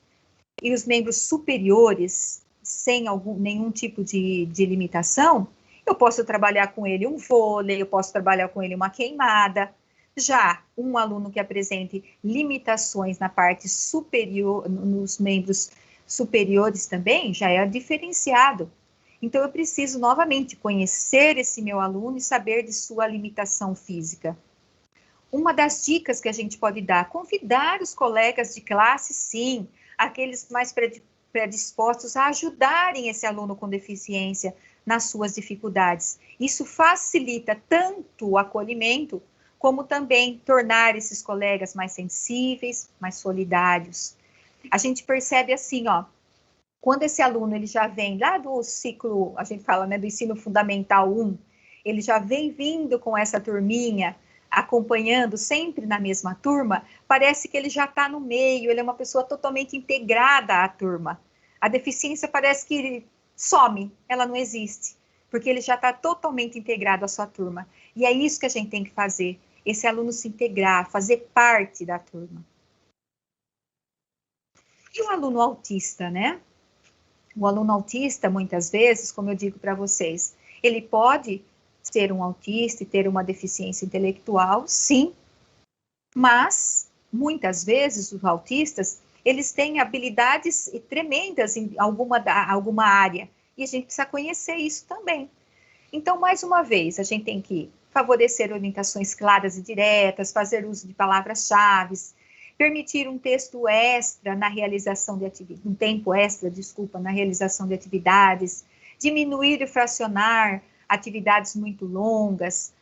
B: e os membros superiores, sem nenhum tipo de limitação, eu posso trabalhar com ele um vôlei, eu posso trabalhar com ele uma queimada. Já um aluno que apresente limitações na parte superior, nos membros superiores também, já é diferenciado. Então, eu preciso, novamente, conhecer esse meu aluno e saber de sua limitação física. Uma das dicas que a gente pode dar, convidar os colegas de classe, sim, aqueles mais predispostos a ajudarem esse aluno com deficiência nas suas dificuldades. Isso facilita tanto o acolhimento, como também tornar esses colegas mais sensíveis, mais solidários. A gente percebe assim, ó, quando esse aluno ele já vem lá do ciclo, a gente fala, né, do ensino fundamental 1, ele já vem vindo com essa turminha, acompanhando sempre na mesma turma, parece que ele já está no meio, ele é uma pessoa totalmente integrada à turma. A deficiência parece que some, ela não existe, porque ele já está totalmente integrado à sua turma. E é isso que a gente tem que fazer, esse aluno se integrar, fazer parte da turma. E o aluno autista, né? O aluno autista, muitas vezes, como eu digo para vocês, ele pode ser um autista e ter uma deficiência intelectual, sim, mas, muitas vezes, os autistas, eles têm habilidades tremendas em alguma área, e a gente precisa conhecer isso também. Então, mais uma vez, a gente tem que favorecer orientações claras e diretas, fazer uso de palavras-chave, permitir um texto extra na realização de atividades, um tempo extra, desculpa, na realização de atividades, diminuir e fracionar atividades muito longas,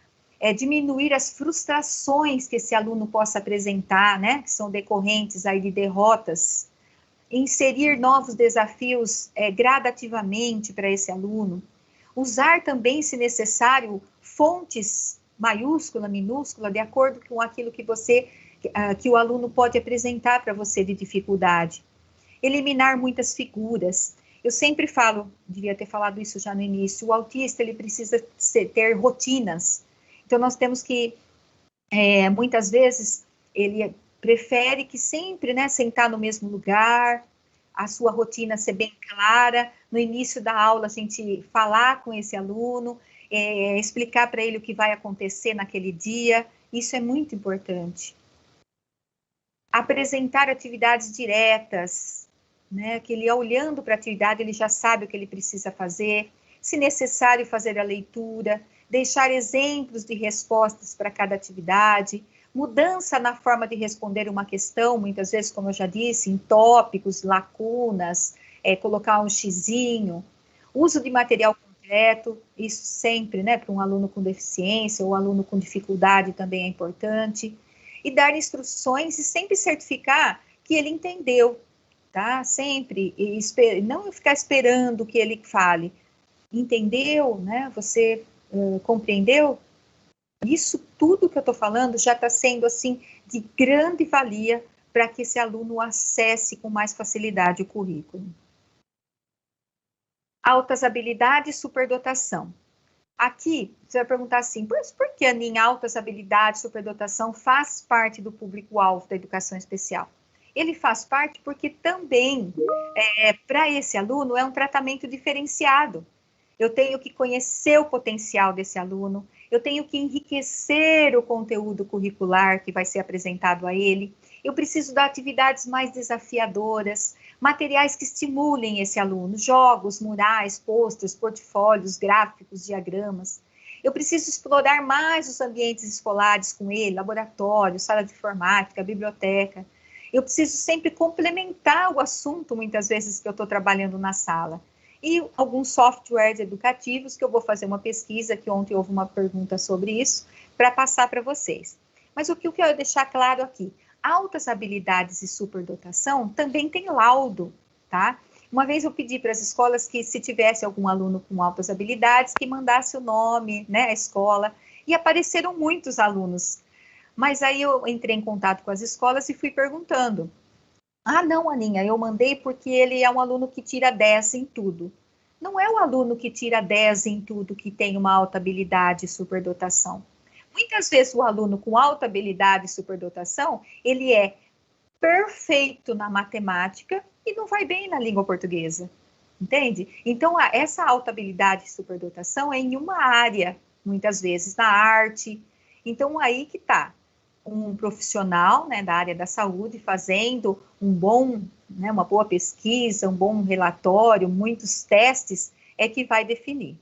B: diminuir as frustrações que esse aluno possa apresentar, né, que são decorrentes aí de derrotas, inserir novos desafios gradativamente para esse aluno, usar também, se necessário, fontes maiúscula, minúscula, de acordo com aquilo que o aluno pode apresentar para você de dificuldade. Eliminar muitas figuras. Eu sempre falo, devia ter falado isso já no início, o autista ele precisa ter rotinas. Então, nós temos que, muitas vezes, ele prefere que sempre, né, sentar no mesmo lugar, a sua rotina ser bem clara. No início da aula, a gente falar com esse aluno, explicar para ele o que vai acontecer naquele dia. Isso é muito importante. Apresentar atividades diretas, né, que ele olhando para a atividade, ele já sabe o que ele precisa fazer, se necessário fazer a leitura, deixar exemplos de respostas para cada atividade, mudança na forma de responder uma questão, muitas vezes, como eu já disse, em tópicos, lacunas, colocar um xizinho, uso de material concreto, isso sempre, né, para um aluno com deficiência ou aluno com dificuldade também é importante, e dar instruções e sempre certificar que ele entendeu, tá? Sempre, e não ficar esperando que ele fale. Entendeu, né? Você compreendeu? Isso tudo que eu estou falando já está sendo, assim, de grande valia para que esse aluno acesse com mais facilidade o currículo. Altas habilidades e superdotação. Aqui, você vai perguntar assim, por que, Aninha, altas habilidades, superdotação faz parte do público-alvo da educação especial? Ele faz parte porque também, para esse aluno, é um tratamento diferenciado. Eu tenho que conhecer o potencial desse aluno, eu tenho que enriquecer o conteúdo curricular que vai ser apresentado a ele, eu preciso dar atividades mais desafiadoras, materiais que estimulem esse aluno, jogos, murais, posters, portfólios, gráficos, diagramas. Eu preciso explorar mais os ambientes escolares com ele, laboratório, sala de informática, biblioteca. Eu preciso sempre complementar o assunto, muitas vezes, que eu estou trabalhando na sala. E alguns softwares educativos, que eu vou fazer uma pesquisa, que ontem houve uma pergunta sobre isso, para passar para vocês. Mas o que eu quero deixar claro aqui, altas habilidades e superdotação também tem laudo, tá? Uma vez eu pedi para as escolas que, se tivesse algum aluno com altas habilidades, que mandasse o nome, né, a escola, e apareceram muitos alunos. Mas aí eu entrei em contato com as escolas e fui perguntando. Ah, não, Aninha, eu mandei porque ele é um aluno que tira 10 em tudo. Não é o aluno que tira 10 em tudo que tem uma alta habilidade e superdotação. Muitas vezes o aluno com alta habilidade e superdotação, ele é perfeito na matemática, e não vai bem na língua portuguesa, entende? Então, essa alta habilidade de superdotação é em uma área, muitas vezes na arte. Então, aí que está um profissional, né, da área da saúde fazendo uma boa pesquisa, um bom relatório, muitos testes, é que vai definir.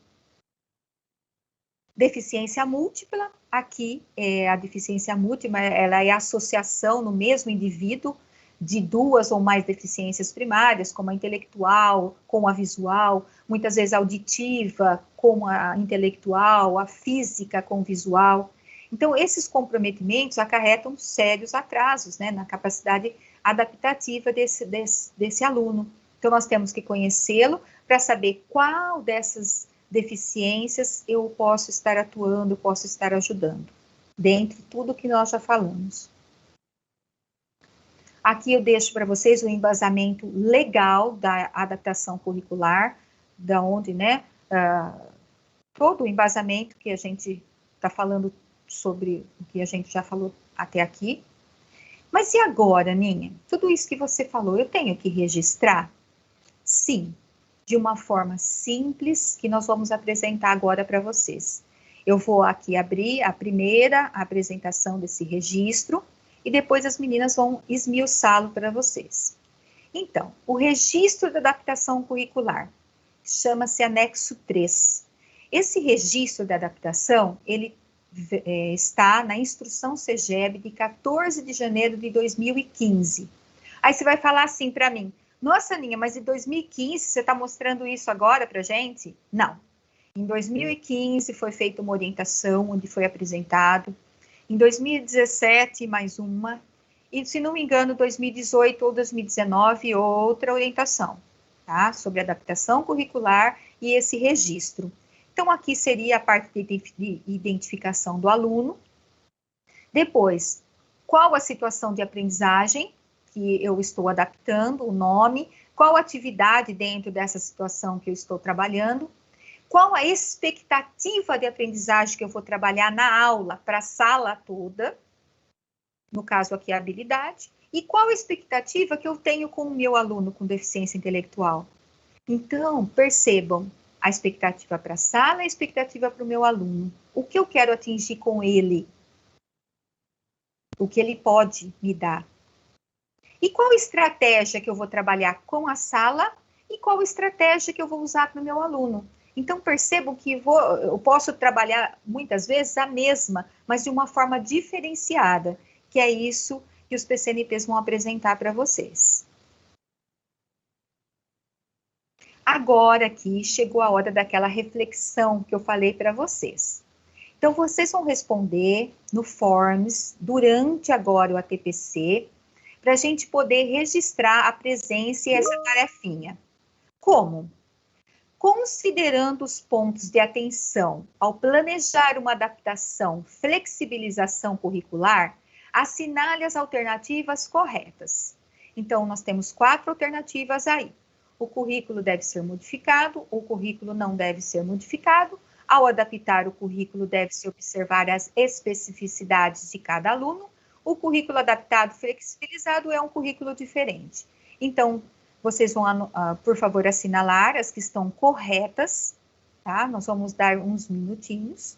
B: Deficiência múltipla, aqui a deficiência múltipla, ela é a associação no mesmo indivíduo de duas ou mais deficiências primárias, como a intelectual, com a visual, muitas vezes a auditiva com a intelectual, a física com visual. Então, esses comprometimentos acarretam sérios atrasos, né, na capacidade adaptativa desse aluno. Então, nós temos que conhecê-lo para saber qual dessas deficiências eu posso estar atuando, posso estar ajudando, dentre tudo que nós já falamos. Aqui eu deixo para vocês o embasamento legal da adaptação curricular, da onde, né, todo o embasamento que a gente está falando sobre o que a gente já falou até aqui. Mas e agora, Ninha? Tudo isso que você falou, eu tenho que registrar? Sim, de uma forma simples, que nós vamos apresentar agora para vocês. Eu vou aqui abrir a primeira apresentação desse registro, e depois as meninas vão esmiuçá-lo para vocês. Então, o registro da adaptação curricular chama-se anexo 3. Esse registro da adaptação, ele está na instrução CEGEB de 14 de janeiro de 2015. Aí você vai falar assim para mim, nossa, Aninha, mas em 2015 você está mostrando isso agora para gente? Não. Em 2015 foi feita uma orientação onde foi apresentado. Em 2017, mais uma. E, se não me engano, 2018 ou 2019, outra orientação, tá? Sobre adaptação curricular e esse registro. Então, aqui seria a parte de identificação do aluno. Depois, qual a situação de aprendizagem que eu estou adaptando, o nome, qual atividade dentro dessa situação que eu estou trabalhando, qual a expectativa de aprendizagem que eu vou trabalhar na aula para a sala toda, no caso aqui a habilidade, e qual a expectativa que eu tenho com o meu aluno com deficiência intelectual. Então, percebam, a expectativa para a sala e a expectativa para o meu aluno. O que eu quero atingir com ele? O que ele pode me dar? E qual estratégia que eu vou trabalhar com a sala e qual estratégia que eu vou usar para o meu aluno? Então, percebam que eu posso trabalhar, muitas vezes, a mesma, mas de uma forma diferenciada, que é isso que os PCNPs vão apresentar para vocês. Agora aqui chegou a hora daquela reflexão que eu falei para vocês. Então, vocês vão responder no Forms, durante agora o ATPC, para a gente poder registrar a presença e essa tarefinha. Como? Considerando os pontos de atenção ao planejar uma adaptação, flexibilização curricular, assinale as alternativas corretas. Então, nós temos 4 alternativas aí. O currículo deve ser modificado, o currículo não deve ser modificado. Ao adaptar o currículo, deve-se observar as especificidades de cada aluno. O currículo adaptado flexibilizado é um currículo diferente. Então, vocês vão, por favor, assinalar as que estão corretas, tá? Nós vamos dar uns minutinhos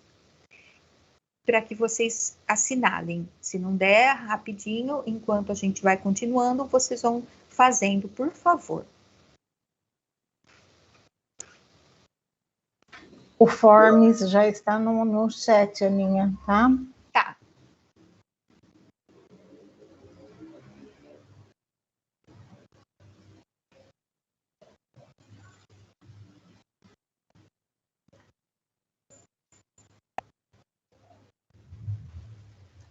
B: para que vocês assinalem. Se não der, rapidinho, enquanto a gente vai continuando, vocês vão fazendo, por favor.
A: O Forms já está no chat, Aninha, tá?
B: Tá.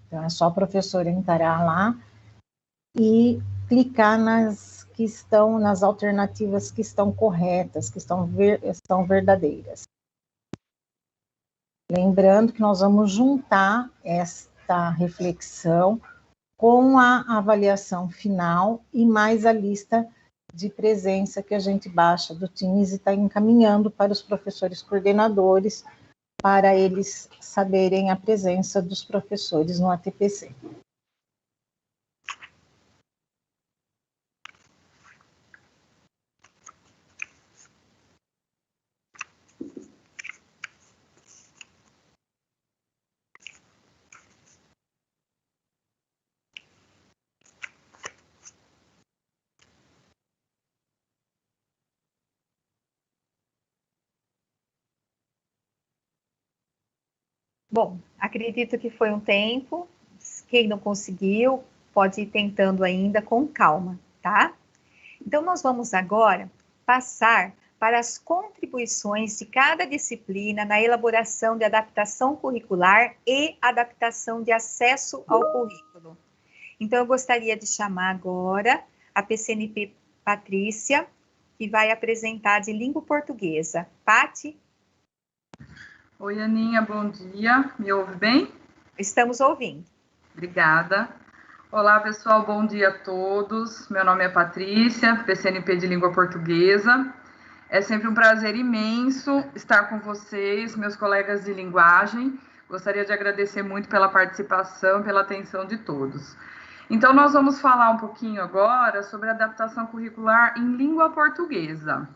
A: Então, é só o professor entrar lá e clicar nas que estão, nas alternativas que estão corretas, que estão verdadeiras. Lembrando que nós vamos juntar esta reflexão com a avaliação final e mais a lista de presença que a gente baixa do Teams e está encaminhando para os professores coordenadores, para eles saberem a presença dos professores no ATPC.
B: Bom, acredito que foi um tempo. Quem não conseguiu, pode ir tentando ainda com calma, tá? Então, nós vamos agora passar para as contribuições de cada disciplina na elaboração de adaptação curricular e adaptação de acesso ao currículo. Então, eu gostaria de chamar agora a PCNP Patrícia, que vai apresentar de língua portuguesa. Pati?
C: Oi, Aninha, bom dia. Me ouve bem?
B: Estamos ouvindo.
C: Obrigada. Olá, pessoal, bom dia a todos. Meu nome é Patrícia, PCNP de Língua Portuguesa. É sempre um prazer imenso estar com vocês, meus colegas de linguagem. Gostaria de agradecer muito pela participação e pela atenção de todos. Então, nós vamos falar um pouquinho agora sobre adaptação curricular em língua portuguesa.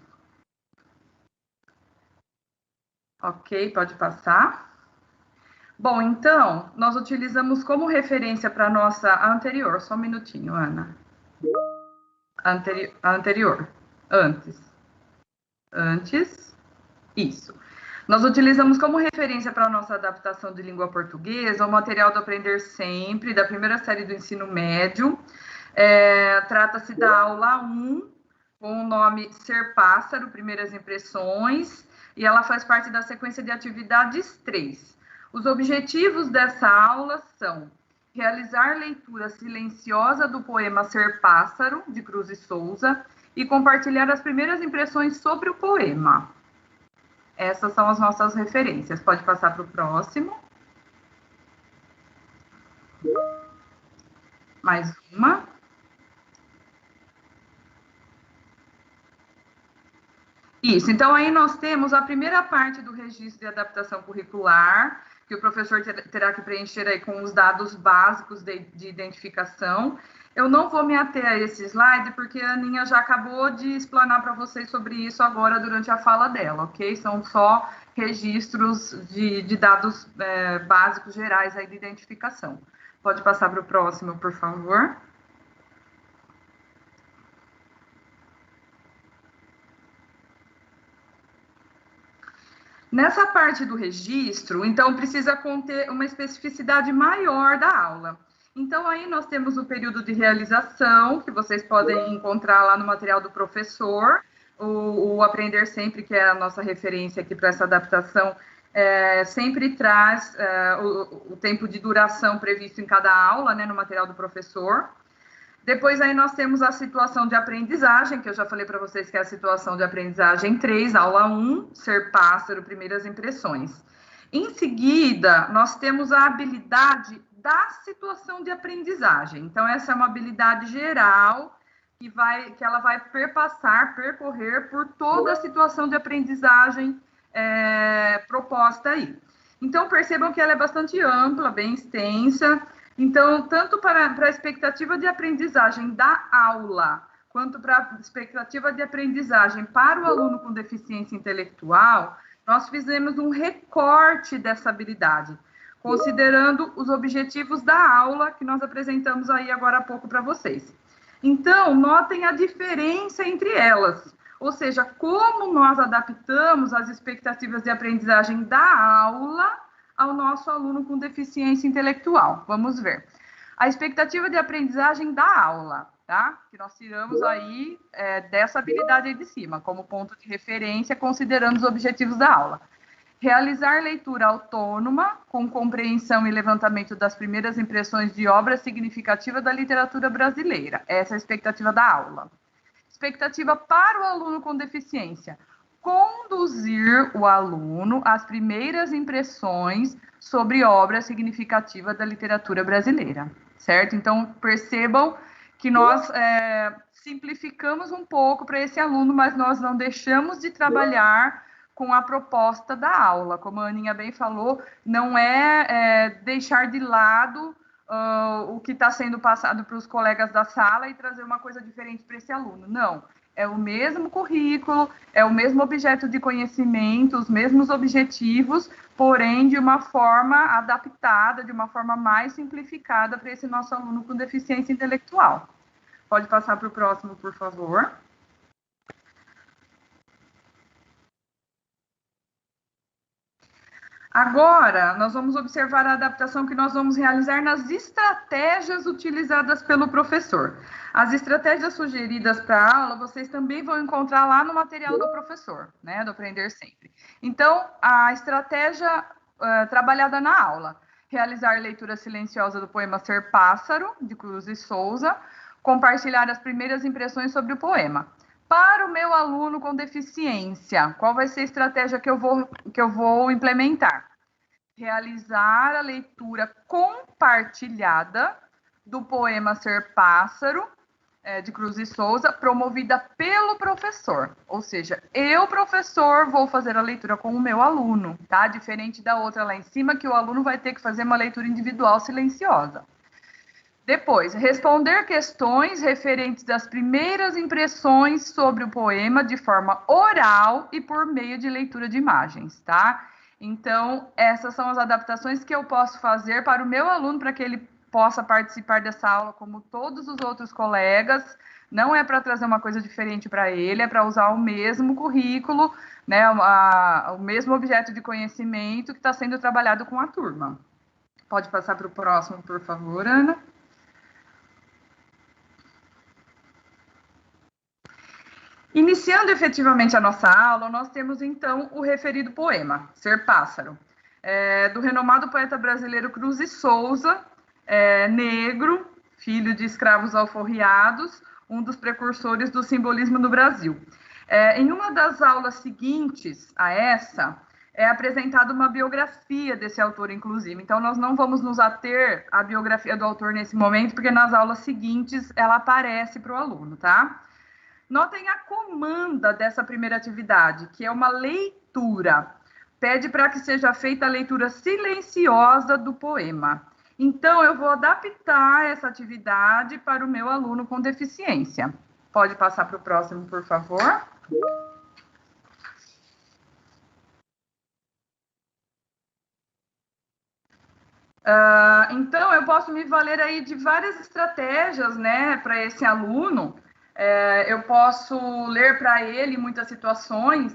C: Ok, pode passar. Bom, então, nós utilizamos como referência para a nossa anterior, só um minutinho, Ana. Anterior, antes, isso. Nós utilizamos como referência para a nossa adaptação de língua portuguesa o material do Aprender Sempre, da primeira série do ensino médio. Trata-se da aula 1, com o nome Ser Pássaro, Primeiras Impressões, e ela faz parte da sequência de atividades 3. Os objetivos dessa aula são realizar leitura silenciosa do poema Ser Pássaro, de Cruz e Souza, e compartilhar as primeiras impressões sobre o poema. Essas são as nossas referências. Pode passar para o próximo. Mais uma. Isso, então aí nós temos a primeira parte do registro de adaptação curricular, que o professor terá que preencher aí com os dados básicos de identificação. Eu não vou me ater a esse slide, porque a Aninha já acabou de explanar para vocês sobre isso agora durante a fala dela, ok? São só registros de dados básicos gerais aí de identificação. Pode passar para o próximo, por favor. Nessa parte do registro, então, precisa conter uma especificidade maior da aula. Então, aí nós temos o período de realização, que vocês podem encontrar lá no material do professor, o Aprender Sempre, que é a nossa referência aqui para essa adaptação, sempre traz o tempo de duração previsto em cada aula, né, no material do professor. Depois aí nós temos a situação de aprendizagem, que eu já falei para vocês que é a situação de aprendizagem 3, aula 1, Ser Pássaro, Primeiras Impressões. Em seguida, nós temos a habilidade da situação de aprendizagem. Então, essa é uma habilidade geral que ela vai percorrer por toda a situação de aprendizagem proposta aí. Então, percebam que ela é bastante ampla, bem extensa. Então, tanto para a expectativa de aprendizagem da aula, quanto para a expectativa de aprendizagem para o aluno com deficiência intelectual, nós fizemos um recorte dessa habilidade, considerando os objetivos da aula que nós apresentamos aí agora há pouco para vocês. Então, notem a diferença entre elas, ou seja, como nós adaptamos as expectativas de aprendizagem da aula ao nosso aluno com deficiência intelectual. Vamos ver. A expectativa de aprendizagem da aula, tá? Que nós tiramos aí dessa habilidade aí de cima, como ponto de referência, considerando os objetivos da aula. Realizar leitura autônoma, com compreensão e levantamento das primeiras impressões de obra significativa da literatura brasileira. Essa é a expectativa da aula. Expectativa para o aluno com deficiência. Conduzir o aluno às primeiras impressões sobre obra significativa da literatura brasileira, certo? Então, percebam que nós simplificamos um pouco para esse aluno, mas nós não deixamos de trabalhar com a proposta da aula. Como a Aninha bem falou, não deixar de lado o que está sendo passado para os colegas da sala e trazer uma coisa diferente para esse aluno. Não. É o mesmo currículo, é o mesmo objeto de conhecimento, os mesmos objetivos, porém de uma forma adaptada, de uma forma mais simplificada para esse nosso aluno com deficiência intelectual. Pode passar para o próximo, por favor. Agora, nós vamos observar a adaptação que nós vamos realizar nas estratégias utilizadas pelo professor. As estratégias sugeridas para a aula, vocês também vão encontrar lá no material do professor, né, do Aprender Sempre. Então, a estratégia trabalhada na aula: realizar leitura silenciosa do poema Ser Pássaro, de Cruz e Souza, compartilhar as primeiras impressões sobre o poema. Para o meu aluno com deficiência, qual vai ser a estratégia que eu vou implementar? Realizar a leitura compartilhada do poema Ser Pássaro, de Cruz e Souza, promovida pelo professor. Ou seja, eu, professor, vou fazer a leitura com o meu aluno, tá? Diferente da outra lá em cima, que o aluno vai ter que fazer uma leitura individual silenciosa. Depois, responder questões referentes às primeiras impressões sobre o poema de forma oral e por meio de leitura de imagens, tá? Então, essas são as adaptações que eu posso fazer para o meu aluno, para que ele possa participar dessa aula como todos os outros colegas. Não é para trazer uma coisa diferente para ele, é para usar o mesmo currículo, né, o mesmo objeto de conhecimento que está sendo trabalhado com a turma. Pode passar para o próximo, por favor, Ana. Iniciando efetivamente a nossa aula, nós temos então o referido poema, Ser Pássaro, do renomado poeta brasileiro Cruz e Souza, negro, filho de escravos alforriados, um dos precursores do simbolismo no Brasil. Em uma das aulas seguintes a essa, é apresentada uma biografia desse autor, inclusive. Então, nós não vamos nos ater à biografia do autor nesse momento, porque nas aulas seguintes ela aparece para o aluno, tá? Notem a comanda dessa primeira atividade, que é uma leitura. Pede para que seja feita a leitura silenciosa do poema. Então, eu vou adaptar essa atividade para o meu aluno com deficiência. Pode passar para o próximo, por favor. Então, eu posso me valer aí de várias estratégias, né, para esse aluno. Eu posso ler para ele em muitas situações,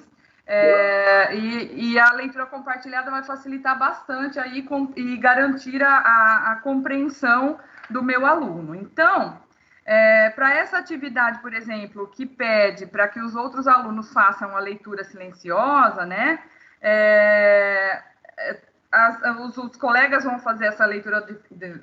C: e a leitura compartilhada vai facilitar bastante aí e garantir a compreensão do meu aluno. Então, para essa atividade, por exemplo, que pede para que os outros alunos façam a leitura silenciosa, né, os colegas vão fazer essa leitura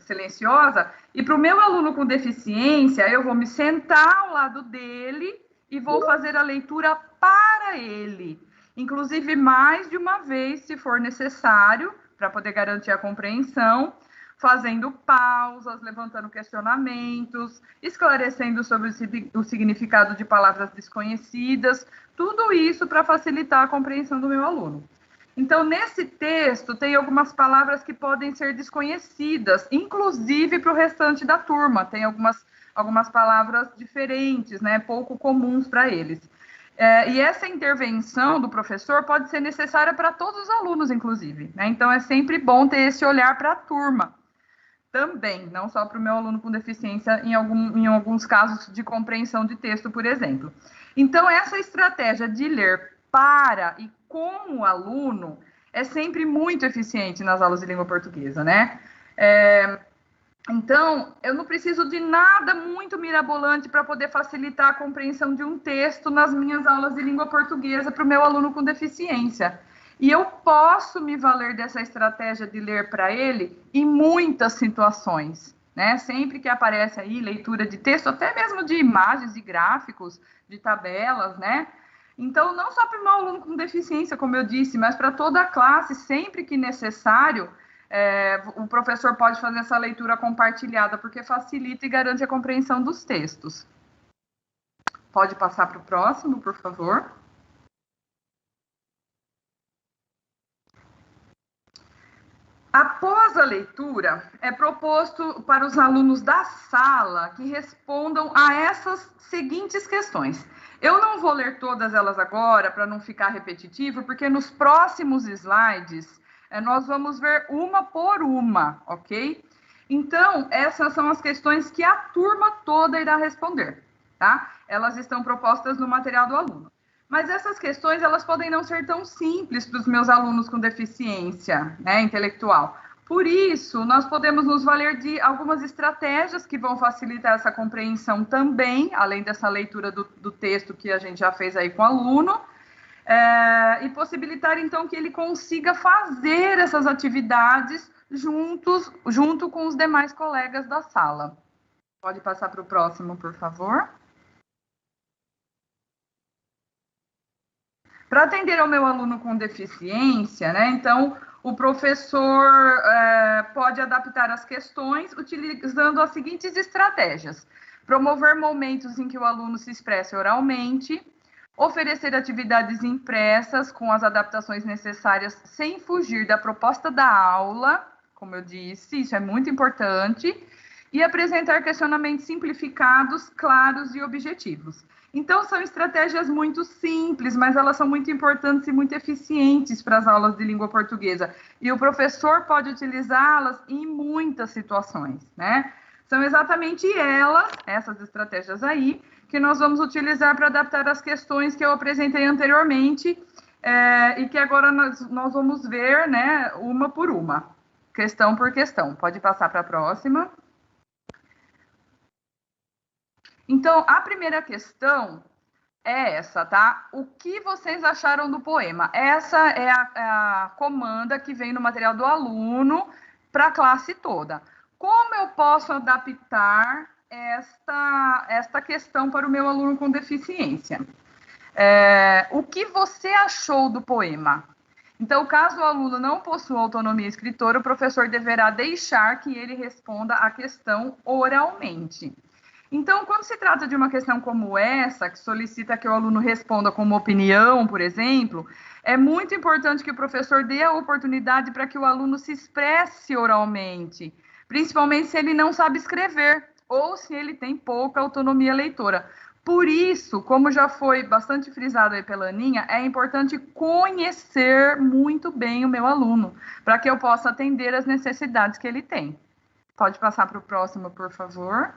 C: silenciosa, e para o meu aluno com deficiência, eu vou me sentar ao lado dele e vou fazer a leitura para ele, inclusive mais de uma vez, se for necessário, para poder garantir a compreensão, fazendo pausas, levantando questionamentos, esclarecendo sobre o significado de palavras desconhecidas, tudo isso para facilitar a compreensão do meu aluno. Então, nesse texto, tem algumas palavras que podem ser desconhecidas, inclusive para o restante da turma. Tem algumas palavras diferentes, né, pouco comuns para eles. E essa intervenção do professor pode ser necessária para todos os alunos, inclusive, né? Então, é sempre bom ter esse olhar para a turma também, não só para o meu aluno com deficiência, em alguns casos de compreensão de texto, por exemplo. Então, essa estratégia de ler para e com o aluno é sempre muito eficiente nas aulas de língua portuguesa, né? Então, eu não preciso de nada muito mirabolante para poder facilitar a compreensão de um texto nas minhas aulas de língua portuguesa para o meu aluno com deficiência. E eu posso me valer dessa estratégia de ler para ele em muitas situações, né? Sempre que aparece aí leitura de texto, até mesmo de imagens, de gráficos, de tabelas, né? Então, não só para o meu aluno com deficiência, como eu disse, mas para toda a classe, sempre que necessário, o professor pode fazer essa leitura compartilhada, porque facilita e garante a compreensão dos textos. Pode passar para o próximo, por favor. Após a leitura, é proposto para os alunos da sala que respondam a essas seguintes questões. Eu não vou ler todas elas agora, para não ficar repetitivo, porque nos próximos slides nós vamos ver uma por uma, ok? Então, essas são as questões que a turma toda irá responder, tá? Elas estão propostas no material do aluno. Mas essas questões, elas podem não ser tão simples para os meus alunos com deficiência, né, intelectual. Por isso, nós podemos nos valer de algumas estratégias que vão facilitar essa compreensão também, além dessa leitura do texto que a gente já fez aí com o aluno, e possibilitar, então, que ele consiga fazer essas atividades junto com os demais colegas da sala. Pode passar para o próximo, por favor. Para atender ao meu aluno com deficiência, né, então, o professor pode adaptar as questões utilizando as seguintes estratégias: promover momentos em que o aluno se expresse oralmente, oferecer atividades impressas com as adaptações necessárias sem fugir da proposta da aula, como eu disse, isso é muito importante, e apresentar questionamentos simplificados, claros e objetivos. Então, são estratégias muito simples, mas elas são muito importantes e muito eficientes para as aulas de língua portuguesa. E o professor pode utilizá-las em muitas situações, né? São exatamente elas, essas estratégias aí, que nós vamos utilizar para adaptar as questões que eu apresentei anteriormente, e que agora nós vamos ver, né, uma por uma, questão por questão. Pode passar para a próxima. Então, a primeira questão é essa, tá? O que vocês acharam do poema? Essa é a comanda que vem no material do aluno para a classe toda. Como eu posso adaptar esta questão para o meu aluno com deficiência? O que você achou do poema? Então, caso o aluno não possua autonomia escritora, o professor deverá deixar que ele responda a questão oralmente. Então, quando se trata de uma questão como essa, que solicita que o aluno responda com uma opinião, por exemplo, é muito importante que o professor dê a oportunidade para que o aluno se expresse oralmente, principalmente se ele não sabe escrever ou se ele tem pouca autonomia leitora. Por isso, como já foi bastante frisado aí pela Aninha, é importante conhecer muito bem o meu aluno, para que eu possa atender as necessidades que ele tem. Pode passar para o próximo, por favor.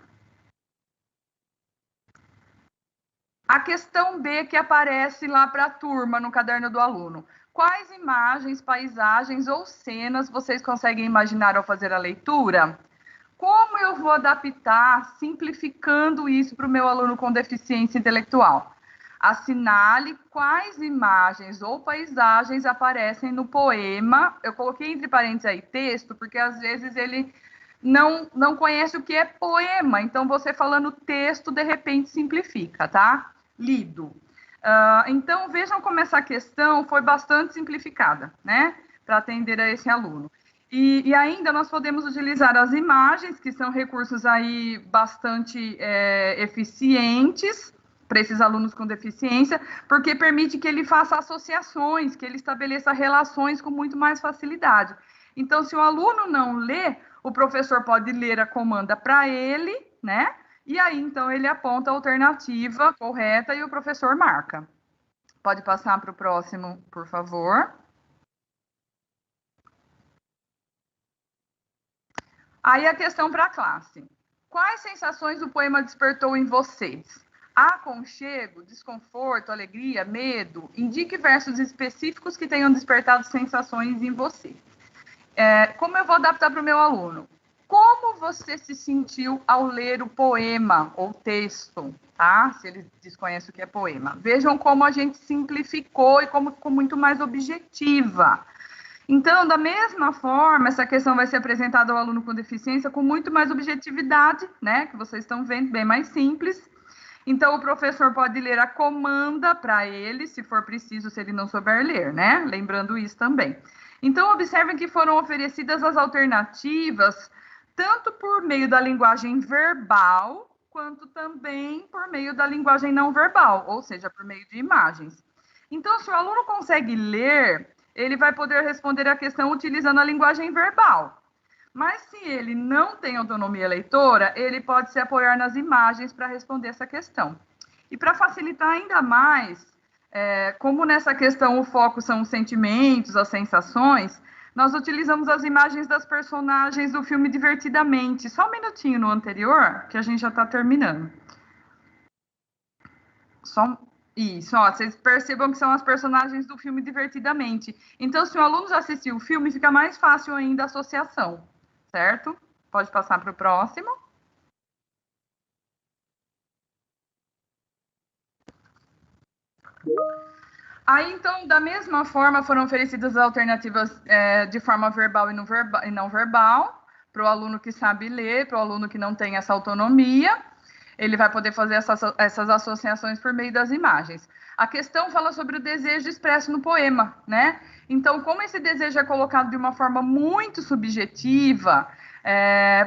C: A questão B que aparece lá para a turma no caderno do aluno. Quais imagens, paisagens ou cenas vocês conseguem imaginar ao fazer a leitura? Como eu vou adaptar, simplificando isso para o meu aluno com deficiência intelectual? Assinale quais imagens ou paisagens aparecem no poema. Eu coloquei entre parênteses aí texto, porque às vezes ele não conhece o que é poema. Então, você falando texto, de repente, simplifica, tá? Lido. Então, vejam como essa questão foi bastante simplificada, né? Para atender a esse aluno. E ainda nós podemos utilizar as imagens, que são recursos aí bastante eficientes para esses alunos com deficiência, porque permite que ele faça associações, que ele estabeleça relações com muito mais facilidade. Então, se o aluno não lê, o professor pode ler a comanda para ele, né? E aí, então, ele aponta a alternativa correta e o professor marca. Pode passar para o próximo, por favor. Aí a questão para a classe. Quais sensações o poema despertou em vocês? Aconchego, desconforto, alegria, medo? Indique versos específicos que tenham despertado sensações em você. Como eu vou adaptar para o meu aluno? Como você se sentiu ao ler o poema ou texto, tá? Se ele desconhece o que é poema. Vejam como a gente simplificou e como ficou muito mais objetiva. Então, da mesma forma, essa questão vai ser apresentada ao aluno com deficiência com muito mais objetividade, né? Que vocês estão vendo, bem mais simples. Então, o professor pode ler a comanda para ele, se for preciso, se ele não souber ler, né? Lembrando isso também. Então, observem que foram oferecidas as alternativas, tanto por meio da linguagem verbal, quanto também por meio da linguagem não verbal, ou seja, por meio de imagens. Então, se o aluno consegue ler, ele vai poder responder a questão utilizando a linguagem verbal. Mas se ele não tem autonomia leitora, ele pode se apoiar nas imagens para responder essa questão. E para facilitar ainda mais, como nessa questão o foco são os sentimentos, as sensações, nós utilizamos as imagens das personagens do filme Divertidamente. Só um minutinho no anterior, que a gente já está terminando. Isso, ó, vocês percebam que são as personagens do filme Divertidamente. Então, se o aluno já assistiu o filme, fica mais fácil ainda a associação, certo? Pode passar para o próximo. Aí, então, da mesma forma, foram oferecidas alternativas de forma verbal e não verbal, para o aluno que sabe ler, para o aluno que não tem essa autonomia. Ele vai poder fazer essas associações por meio das imagens. A questão fala sobre o desejo expresso no poema, né? Então, como esse desejo é colocado de uma forma muito subjetiva,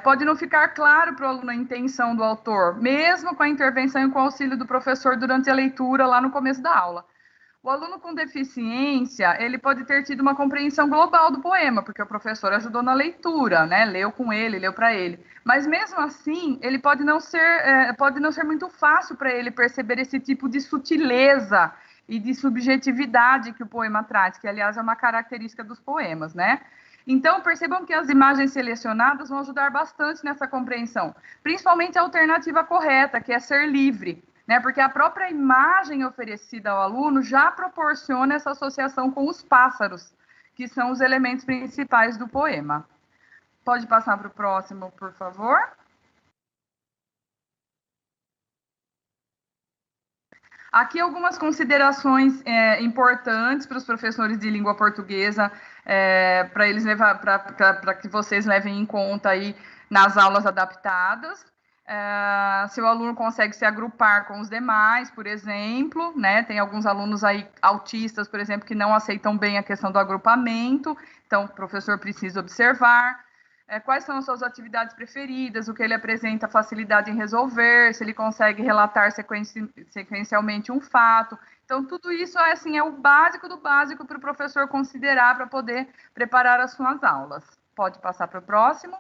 C: pode não ficar claro para o aluno a intenção do autor, mesmo com a intervenção e com o auxílio do professor durante a leitura lá no começo da aula. O aluno com deficiência, ele pode ter tido uma compreensão global do poema, porque o professor ajudou na leitura, né? Leu com ele, leu para ele. Mas mesmo assim, ele pode não ser muito fácil para ele perceber esse tipo de sutileza e de subjetividade que o poema traz, que aliás é uma característica dos poemas, né? Então, percebam que as imagens selecionadas vão ajudar bastante nessa compreensão, principalmente a alternativa correta, que é ser livre, né? Porque a própria imagem oferecida ao aluno já proporciona essa associação com os pássaros, que são os elementos principais do poema. Pode passar para o próximo, por favor. Aqui algumas considerações importantes para os professores de língua portuguesa, para que vocês levem em conta aí nas aulas adaptadas. Se o aluno consegue se agrupar com os demais, por exemplo, né? Tem alguns alunos aí autistas, por exemplo, que não aceitam bem a questão do agrupamento, então o professor precisa observar. Quais são as suas atividades preferidas, o que ele apresenta facilidade em resolver, se ele consegue relatar sequencialmente um fato. Então, tudo isso é o básico do básico para o professor considerar para poder preparar as suas aulas. Pode passar para o próximo.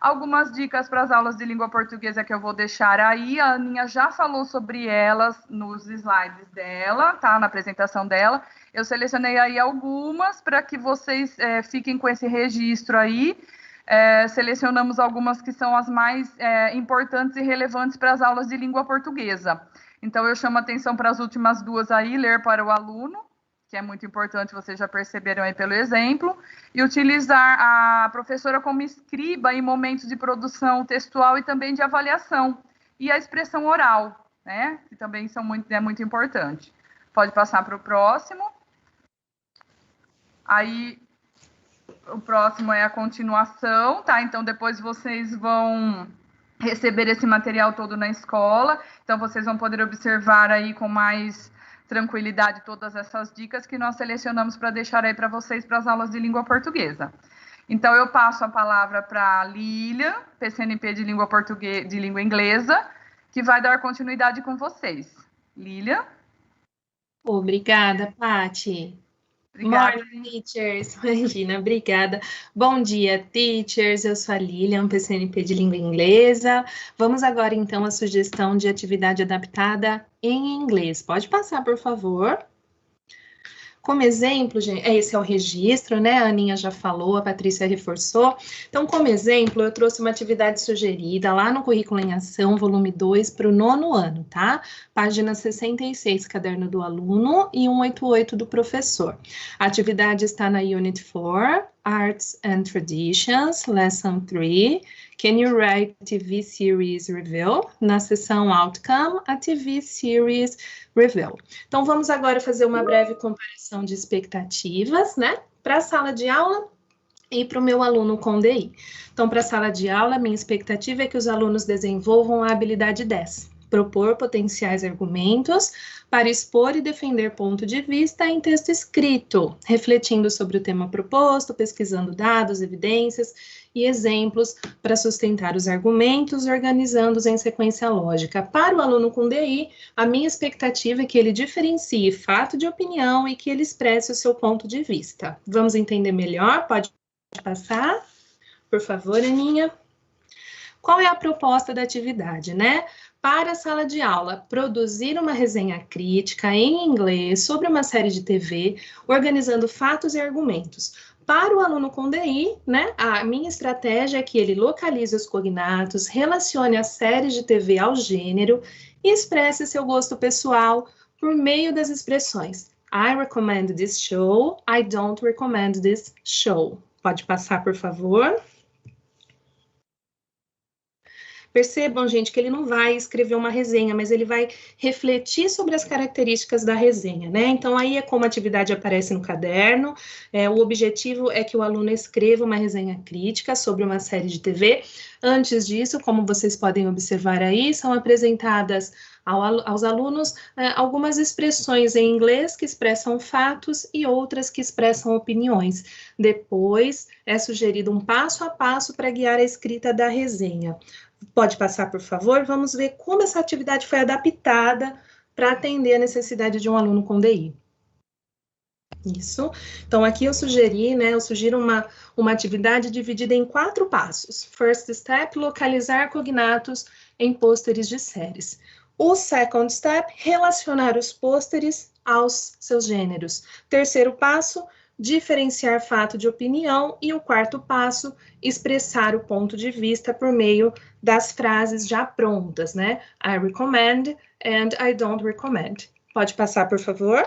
C: Algumas dicas para as aulas de língua portuguesa que eu vou deixar aí. A Aninha já falou sobre elas nos slides dela, tá? Na apresentação dela. Eu selecionei aí algumas para que vocês fiquem com esse registro aí. Selecionamos algumas que são as mais importantes e relevantes para as aulas de língua portuguesa. Então, eu chamo a atenção para as últimas duas aí, ler para o aluno, que é muito importante, vocês já perceberam aí pelo exemplo, e utilizar a professora como escriba em momentos de produção textual e também de avaliação, e a expressão oral, né, que também é muito importante. Pode passar para o próximo. Aí, o próximo é a continuação, tá? Então, depois vocês vão receber esse material todo na escola, então vocês vão poder observar aí com mais tranquilidade todas essas dicas que nós selecionamos para deixar aí para vocês para as aulas de língua portuguesa. Então, eu passo a palavra para a Lilian, PCNP de língua inglesa, que vai dar continuidade com vocês. Lilian?
D: Obrigada, Paty.
C: Obrigada.
D: Morning, teachers. Imagina, obrigada. Bom dia, teachers. Eu sou a Lilian, PCNP de língua inglesa. Vamos agora, então, à sugestão de atividade adaptada em inglês. Pode passar, por favor. Como exemplo, gente, esse é o registro, né? A Aninha já falou, a Patrícia reforçou. Então, como exemplo, eu trouxe uma atividade sugerida lá no Currículo em Ação, volume 2, para o 9º ano, tá? Página 66, caderno do aluno, e 188 do professor. A atividade está na Unit 4, Arts and Traditions, Lesson 3, Can you write TV Series Review? Na seção Outcome, a TV Series Review. Então, vamos agora fazer uma breve comparação de expectativas, né? Para a sala de aula e para o meu aluno com DI. Então, para a sala de aula, minha expectativa é que os alunos desenvolvam a habilidade 10. Propor potenciais argumentos para expor e defender ponto de vista em texto escrito, refletindo sobre o tema proposto, pesquisando dados, evidências e exemplos para sustentar os argumentos, organizando-os em sequência lógica. Para o aluno com DI, a minha expectativa é que ele diferencie fato de opinião e que ele expresse o seu ponto de vista. Vamos entender melhor? Pode passar, por favor, Aninha. Qual é a proposta da atividade, né? Para a sala de aula, produzir uma resenha crítica em inglês sobre uma série de TV, organizando fatos e argumentos. Para o aluno com DI, né, a minha estratégia é que ele localize os cognatos, relacione as séries de TV ao gênero e expresse seu gosto pessoal por meio das expressões I recommend this show, I don't recommend this show. Pode passar, por favor. Percebam, gente, que ele não vai escrever uma resenha, mas ele vai refletir sobre as características da resenha, né? Então, aí é como a atividade aparece no caderno. O objetivo é que o aluno escreva uma resenha crítica sobre uma série de TV. Antes disso, como vocês podem observar aí, são apresentadas aos alunos algumas expressões em inglês que expressam fatos e outras que expressam opiniões. Depois, é sugerido um passo a passo para guiar a escrita da resenha. Pode passar, por favor? Vamos ver como essa atividade foi adaptada para atender a necessidade de um aluno com DI. Isso. Então, aqui eu sugeri, né, eu sugiro uma atividade dividida em 4 passos. First step, localizar cognatos em pôsteres de séries. O second step, relacionar os pôsteres aos seus gêneros. Terceiro passo, diferenciar fato de opinião. E o quarto passo, expressar o ponto de vista por meio das frases já prontas, né? I recommend and I don't recommend. Pode passar, por favor?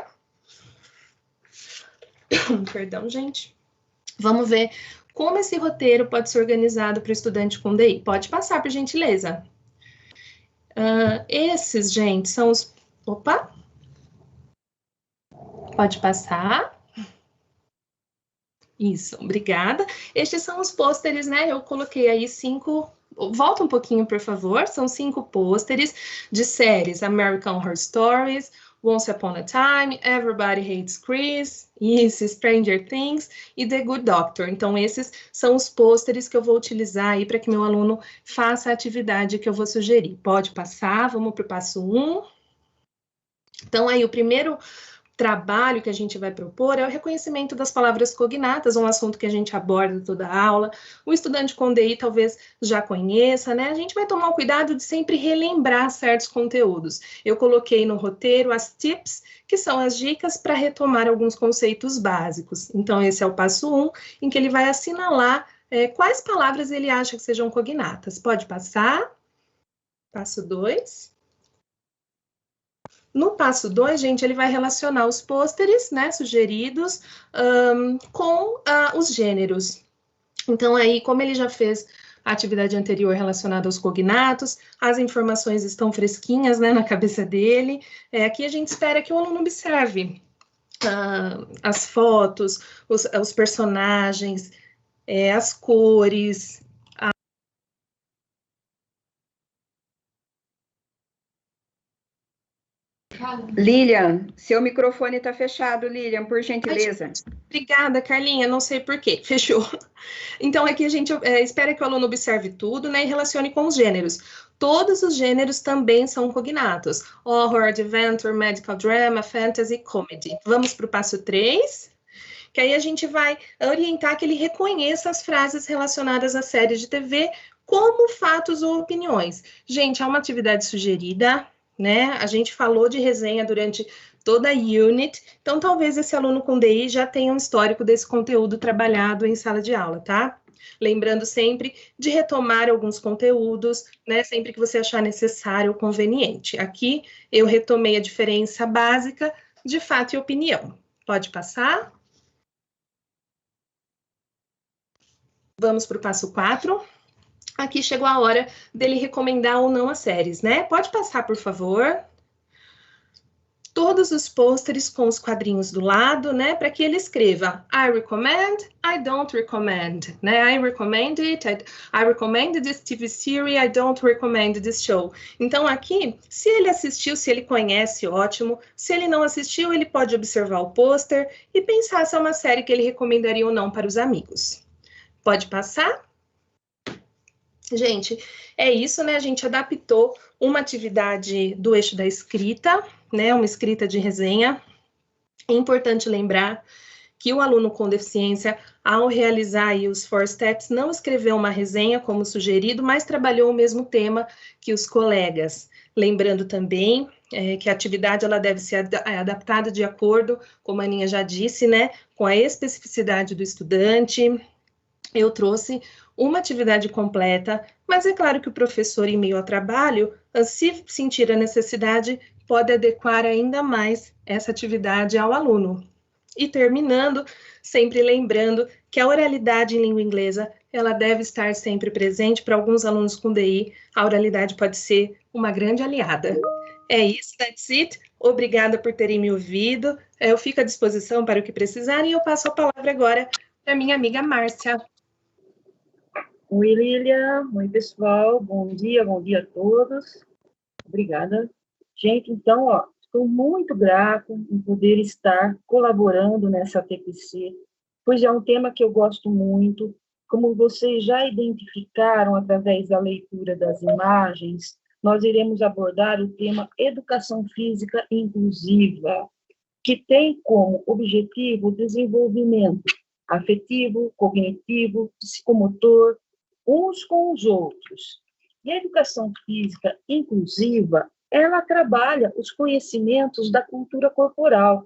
D: Perdão, gente. Vamos ver como esse roteiro pode ser organizado para o estudante com DI. Pode passar, por gentileza. Esses, gente, são os... Opa! Pode passar. Isso, obrigada. Estes são os pôsteres, né? Eu coloquei aí 5... Volta um pouquinho, por favor. São 5 pôsteres de séries. American Horror Stories, Once Upon a Time, Everybody Hates Chris, isso, Stranger Things e The Good Doctor. Então, esses são os pôsteres que eu vou utilizar aí para que meu aluno faça a atividade que eu vou sugerir. Pode passar, vamos para o passo 1. Então, aí o primeiro trabalho que a gente vai propor é o reconhecimento das palavras cognatas, um assunto que a gente aborda toda a aula. O estudante com DI talvez já conheça, né? A gente vai tomar o cuidado de sempre relembrar certos conteúdos. Eu coloquei no roteiro as tips, que são as dicas para retomar alguns conceitos básicos. Então, esse é o passo 1, em que ele vai assinalar quais palavras ele acha que sejam cognatas. Pode passar. Passo 2. No passo 2, gente, ele vai relacionar os pôsteres, né, sugeridos com os gêneros. Então, aí, como ele já fez a atividade anterior relacionada aos cognatos, as informações estão fresquinhas, né, na cabeça dele. Aqui a gente espera que o aluno observe as fotos, os personagens, as cores.
E: Lilian, seu microfone está fechado, Lilian, por gentileza.
D: Ai, obrigada, Carlinha, não sei por quê, fechou. Então, aqui a gente espera que o aluno observe tudo, né, e relacione com os gêneros. Todos os gêneros também são cognatos. Horror, Adventure, Medical Drama, Fantasy, Comedy. Vamos para o passo 3, que aí a gente vai orientar que ele reconheça as frases relacionadas à série de TV como fatos ou opiniões. Gente, é uma atividade sugerida, né? A gente falou de resenha durante toda a unit, então talvez esse aluno com DI já tenha um histórico desse conteúdo trabalhado em sala de aula, tá? Lembrando sempre de retomar alguns conteúdos, né? Sempre que você achar necessário ou conveniente. Aqui eu retomei a diferença básica de fato e opinião. Pode passar? Vamos para o passo 4. Aqui chegou a hora dele recomendar ou não as séries, né? Pode passar, por favor. Todos os pôsteres com os quadrinhos do lado, né? Para que ele escreva I recommend, I don't recommend, né? I recommend it, I recommend this TV series, I don't recommend this show. Então, aqui, se ele assistiu, se ele conhece, ótimo. Se ele não assistiu, ele pode observar o pôster e pensar se é uma série que ele recomendaria ou não para os amigos. Pode passar? Gente, é isso, né? A gente adaptou uma atividade do eixo da escrita, né? Uma escrita de resenha. É importante lembrar que o aluno com deficiência, ao realizar aí os 4 steps, não escreveu uma resenha como sugerido, mas trabalhou o mesmo tema que os colegas. Lembrando também que a atividade ela deve ser adaptada de acordo, como a Aninha já disse, né? Com a especificidade do estudante. Eu trouxe uma atividade completa, mas é claro que o professor, em meio ao trabalho, se sentir a necessidade, pode adequar ainda mais essa atividade ao aluno. E terminando, sempre lembrando que a oralidade em língua inglesa, ela deve estar sempre presente. Para alguns alunos com DI, a oralidade pode ser uma grande aliada. É isso, that's it. Obrigada por terem me ouvido. Eu fico à disposição para o que precisarem e eu passo a palavra agora para minha amiga Márcia.
F: Oi, Lilian. Oi, pessoal. Bom dia a todos. Obrigada. Gente, então, estou muito grata em poder estar colaborando nessa TPC, pois é um tema que eu gosto muito. Como vocês já identificaram através da leitura das imagens, nós iremos abordar o tema Educação Física Inclusiva, que tem como objetivo o desenvolvimento afetivo, cognitivo, psicomotor, uns com os outros. E a educação física inclusiva, ela trabalha os conhecimentos da cultura corporal,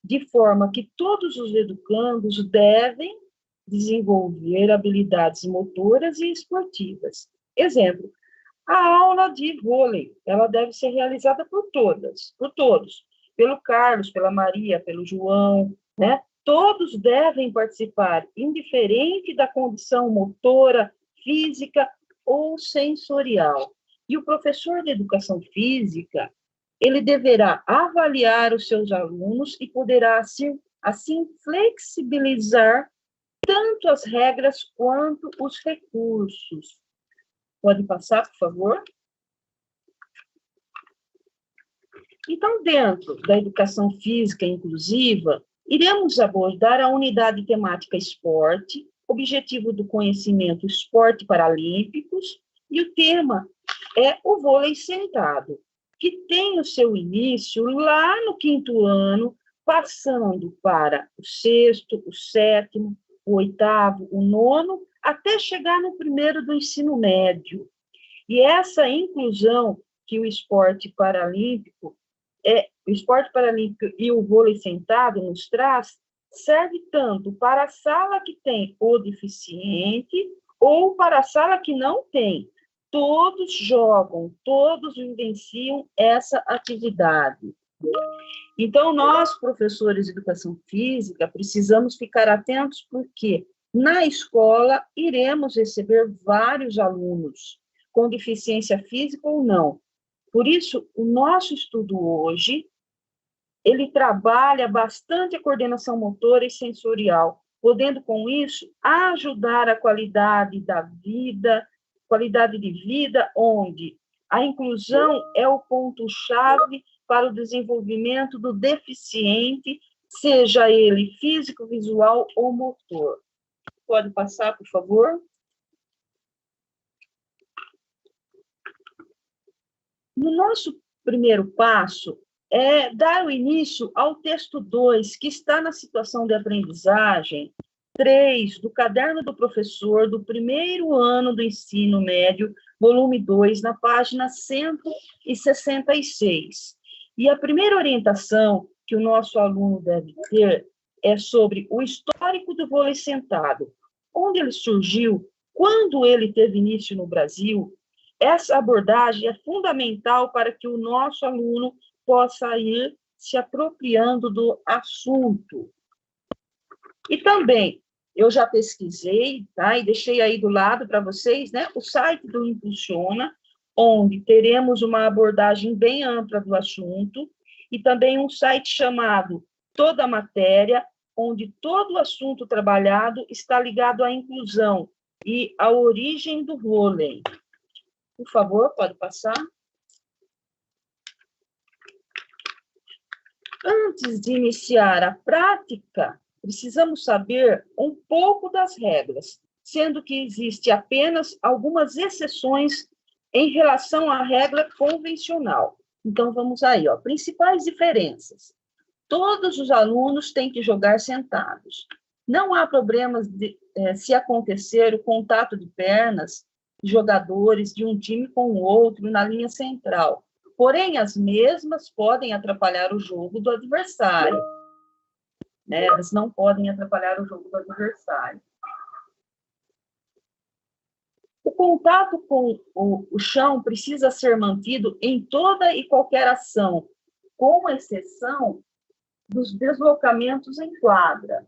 F: de forma que todos os educandos devem desenvolver habilidades motoras e esportivas. Exemplo, a aula de vôlei, ela deve ser realizada por todos, pelo Carlos, pela Maria, pelo João, né? Todos devem participar, indiferente da condição motora, física ou sensorial. E o professor de educação física, ele deverá avaliar os seus alunos e poderá, assim flexibilizar tanto as regras quanto os recursos. Pode passar, por favor? Então, dentro da educação física inclusiva, iremos abordar a unidade temática esporte, objetivo do conhecimento esporte paralímpicos, e o tema é o vôlei sentado, que tem o seu início lá no 5º ano, passando para o 6º, o 7º, o 8º, o 9º, até chegar no 1º do ensino médio. E essa inclusão que o esporte paralímpico e o vôlei sentado nos traz, serve tanto para a sala que tem o deficiente ou para a sala que não tem. Todos jogam, todos vivenciam essa atividade. Então, nós, professores de educação física, precisamos ficar atentos porque na escola iremos receber vários alunos com deficiência física ou não. Por isso, o nosso estudo hoje, ele trabalha bastante a coordenação motora e sensorial, podendo, com isso, ajudar a qualidade de vida, onde a inclusão é o ponto-chave para o desenvolvimento do deficiente, seja ele físico, visual ou motor. Pode passar, por favor? No nosso primeiro passo é dar o início ao texto 2, que está na situação de aprendizagem 3 do Caderno do Professor do 1º ano do ensino médio, volume 2, na página 166. E a primeira orientação que o nosso aluno deve ter é sobre o histórico do vôlei sentado, onde ele surgiu, quando ele teve início no Brasil. Essa abordagem é fundamental para que o nosso aluno possa ir se apropriando do assunto. E também, eu já pesquisei, tá? E deixei aí do lado para vocês, né? O site do Impulsiona, onde teremos uma abordagem bem ampla do assunto, e também um site chamado Toda a Matéria, onde todo o assunto trabalhado está ligado à inclusão e à origem do vôlei. Por favor, pode passar. Antes de iniciar a prática, precisamos saber um pouco das regras, sendo que existe apenas algumas exceções em relação à regra convencional. Então, vamos aí, principais diferenças. Todos os alunos têm que jogar sentados. Não há problemas se acontecer o contato de pernas de jogadores de um time com o outro na linha central. Porém, as mesmas podem atrapalhar o jogo do adversário. Né? Elas não podem atrapalhar o jogo do adversário. O contato com o chão precisa ser mantido em toda e qualquer ação, com exceção dos deslocamentos em quadra.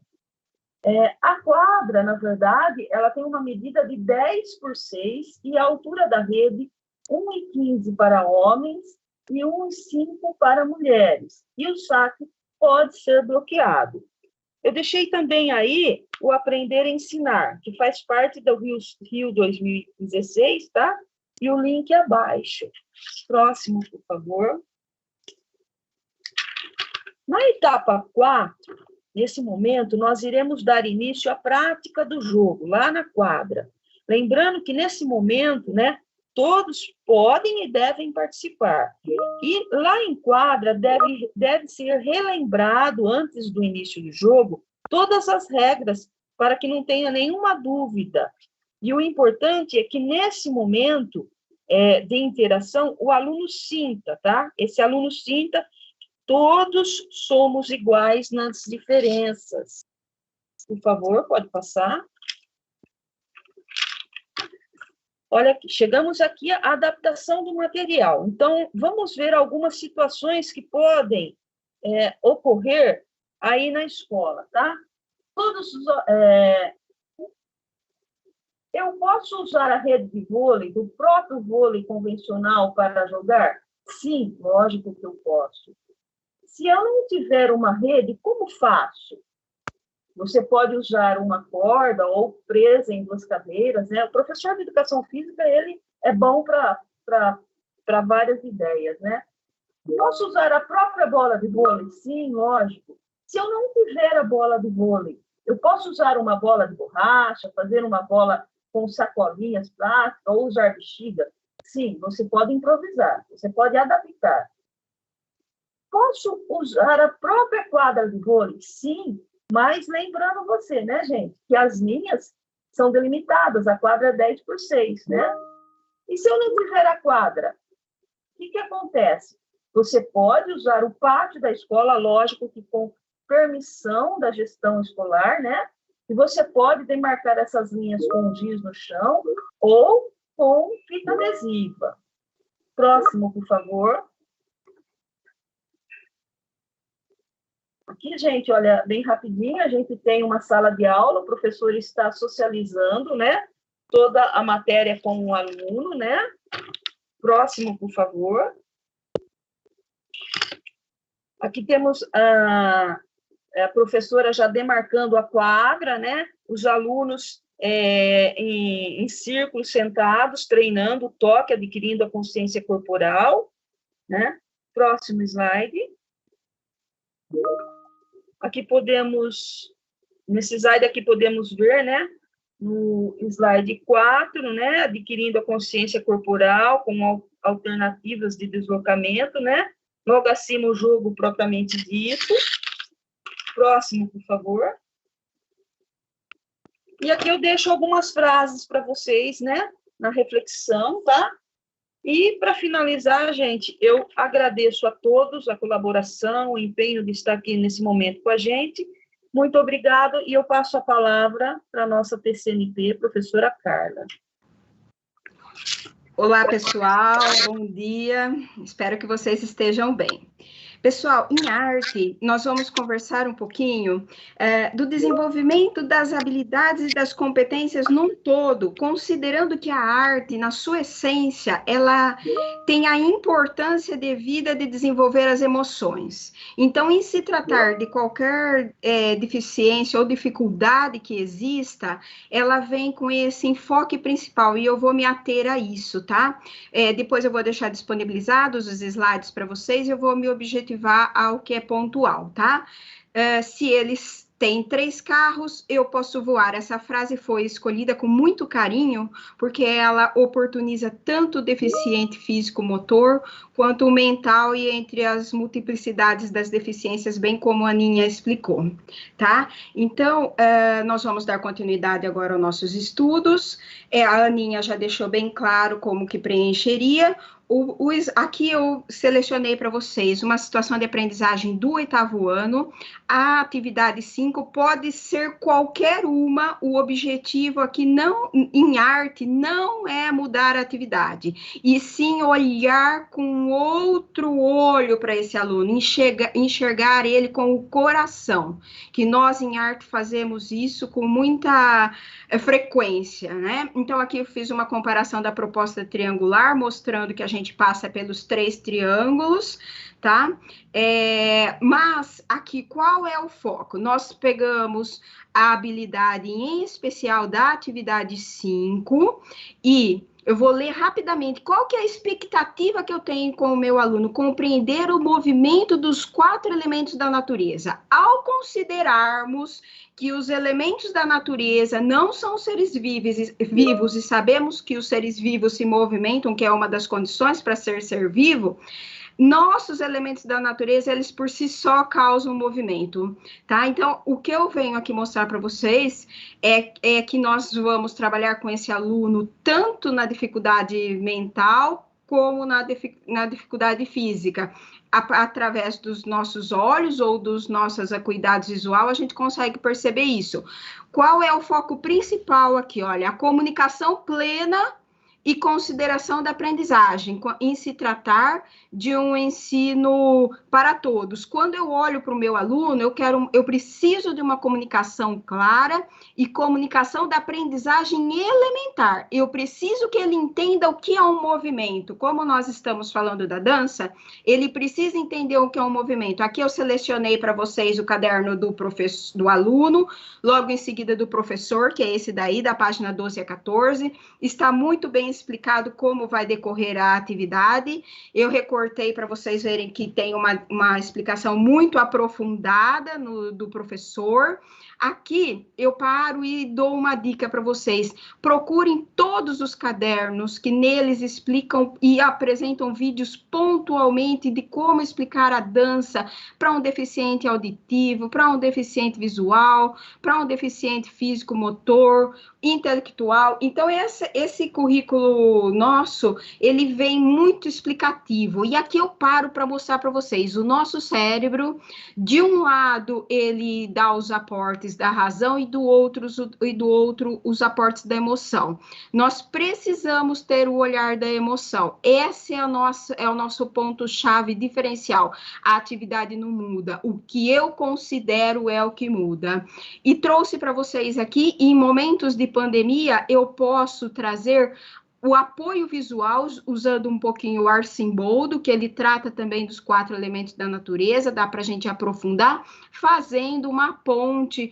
F: A quadra, na verdade, ela tem uma medida de 10 por 6 e a altura da rede 1,15 para homens e 1,5 para mulheres. E o saque pode ser bloqueado. Eu deixei também aí o Aprender a Ensinar, que faz parte do Rio 2016, tá? E o link abaixo. Próximo, por favor. Na etapa 4, nesse momento, nós iremos dar início à prática do jogo, lá na quadra. Lembrando que, nesse momento, né, todos podem e devem participar. E lá em quadra deve ser relembrado, antes do início do jogo, todas as regras, para que não tenha nenhuma dúvida. E o importante é que, nesse momento de interação, o aluno sinta, tá? Esse aluno sinta todos somos iguais nas diferenças. Por favor, pode passar. Olha aqui, chegamos aqui à adaptação do material. Então, vamos ver algumas situações que podem ocorrer aí na escola, tá? Eu posso usar a rede de vôlei, do próprio vôlei convencional, para jogar? Sim, lógico que eu posso. Se eu não tiver uma rede, como faço? Você pode usar uma corda ou presa em 2 cadeiras, né? O professor de educação física, ele é bom para várias ideias, né? Posso usar a própria bola de vôlei? Sim, lógico. Se eu não tiver a bola de vôlei, eu posso usar uma bola de borracha, fazer uma bola com sacolinhas plásticas, ou usar bexiga? Sim, você pode improvisar, você pode adaptar. Posso usar a própria quadra de vôlei? Sim, mas lembrando você, né, gente, que as linhas são delimitadas, a quadra é 10 por 6, né? E se eu não tiver a quadra, o que acontece? Você pode usar o pátio da escola, lógico que com permissão da gestão escolar, né? E você pode demarcar essas linhas com giz no chão ou com fita adesiva. Próximo, por favor. Aqui, gente, olha, bem rapidinho, a gente tem uma sala de aula, o professor está socializando, né? Toda a matéria com o aluno, né? Próximo, por favor. Aqui temos a professora já demarcando a quadra, né? Os alunos em círculo sentados, treinando o toque, adquirindo a consciência corporal, né? Próximo slide. Aqui nesse slide aqui podemos ver, né? No slide 4, né? Adquirindo a consciência corporal com alternativas de deslocamento, né? Logo acima o jogo propriamente dito. Próximo, por favor. E aqui eu deixo algumas frases para vocês, né? Na reflexão, tá? E, para finalizar, gente, eu agradeço a todos a colaboração, o empenho de estar aqui nesse momento com a gente. Muito obrigado, e eu passo a palavra para a nossa TCNP, professora Carla.
E: Olá, pessoal, bom dia, espero que vocês estejam bem. Pessoal, em arte, nós vamos conversar um pouquinho do desenvolvimento das habilidades e das competências num todo, considerando que a arte, na sua essência, ela tem a importância devida de desenvolver as emoções. Então, em se tratar de qualquer deficiência ou dificuldade que exista, ela vem com esse enfoque principal, e eu vou me ater a isso, tá? Depois eu vou deixar disponibilizados os slides para vocês, e eu vou me objetivar ao que é pontual, tá? Se eles têm 3 carros, eu posso voar. Essa frase foi escolhida com muito carinho, porque ela oportuniza tanto o deficiente físico-motor, quanto o mental, e entre as multiplicidades das deficiências, bem como a Aninha explicou, tá? Então, nós vamos dar continuidade agora aos nossos estudos. A Aninha já deixou bem claro como que preencheria. Aqui eu selecionei para vocês uma situação de aprendizagem do 8º ano. a atividade 5 pode ser qualquer uma, o objetivo aqui não, em arte não é mudar a atividade, e sim olhar com outro olho para esse aluno, enxergar ele com o coração, que nós em arte fazemos isso com muita frequência, né? Então aqui eu fiz uma comparação da proposta triangular, mostrando que a gente passa pelos 3 triângulos, tá? Mas aqui, qual é o foco? Nós pegamos a habilidade em especial da atividade 5 e eu vou ler rapidamente qual que é a expectativa que eu tenho com o meu aluno, compreender o movimento dos 4 elementos da natureza. Ao considerarmos que os elementos da natureza não são seres vivos e sabemos que os seres vivos se movimentam, que é uma das condições para ser vivo, nossos elementos da natureza, eles por si só causam movimento, tá? Então, o que eu venho aqui mostrar para vocês é que nós vamos trabalhar com esse aluno tanto na dificuldade mental como na dificuldade física. Através dos nossos olhos ou dos nossos acuidados visual, a gente consegue perceber isso. Qual é o foco principal aqui? Olha, a comunicação plena e consideração da aprendizagem, em se tratar de um ensino para todos. Quando eu olho para o meu aluno, eu preciso de uma comunicação clara e comunicação da aprendizagem elementar. Eu preciso que ele entenda o que é um movimento. Como nós estamos falando da dança, ele precisa entender o que é um movimento. Aqui eu selecionei para vocês o caderno do aluno, logo em seguida do professor, que é esse daí, da página 12 a 14. Está muito bem explicado como vai decorrer a atividade. Eu recortei para vocês verem que tem uma explicação muito aprofundada do professor. Aqui eu paro e dou uma dica para vocês. Procurem todos os cadernos que neles explicam e apresentam vídeos pontualmente de como explicar a dança para um deficiente auditivo, para um deficiente visual, para um deficiente físico-motor, intelectual. Então, esse currículo nosso, ele vem muito explicativo. E aqui eu paro para mostrar para vocês. O nosso cérebro, de um lado, ele dá os aportes da razão e do outro os aportes da emoção. Nós precisamos ter o olhar da emoção. Esse é o nosso ponto-chave diferencial. A atividade não muda. O que eu considero é o que muda. E trouxe para vocês aqui, em momentos de pandemia, eu posso trazer o apoio visual, usando um pouquinho o Arcimboldo, que ele trata também dos 4 elementos da natureza, dá para a gente aprofundar, fazendo uma ponte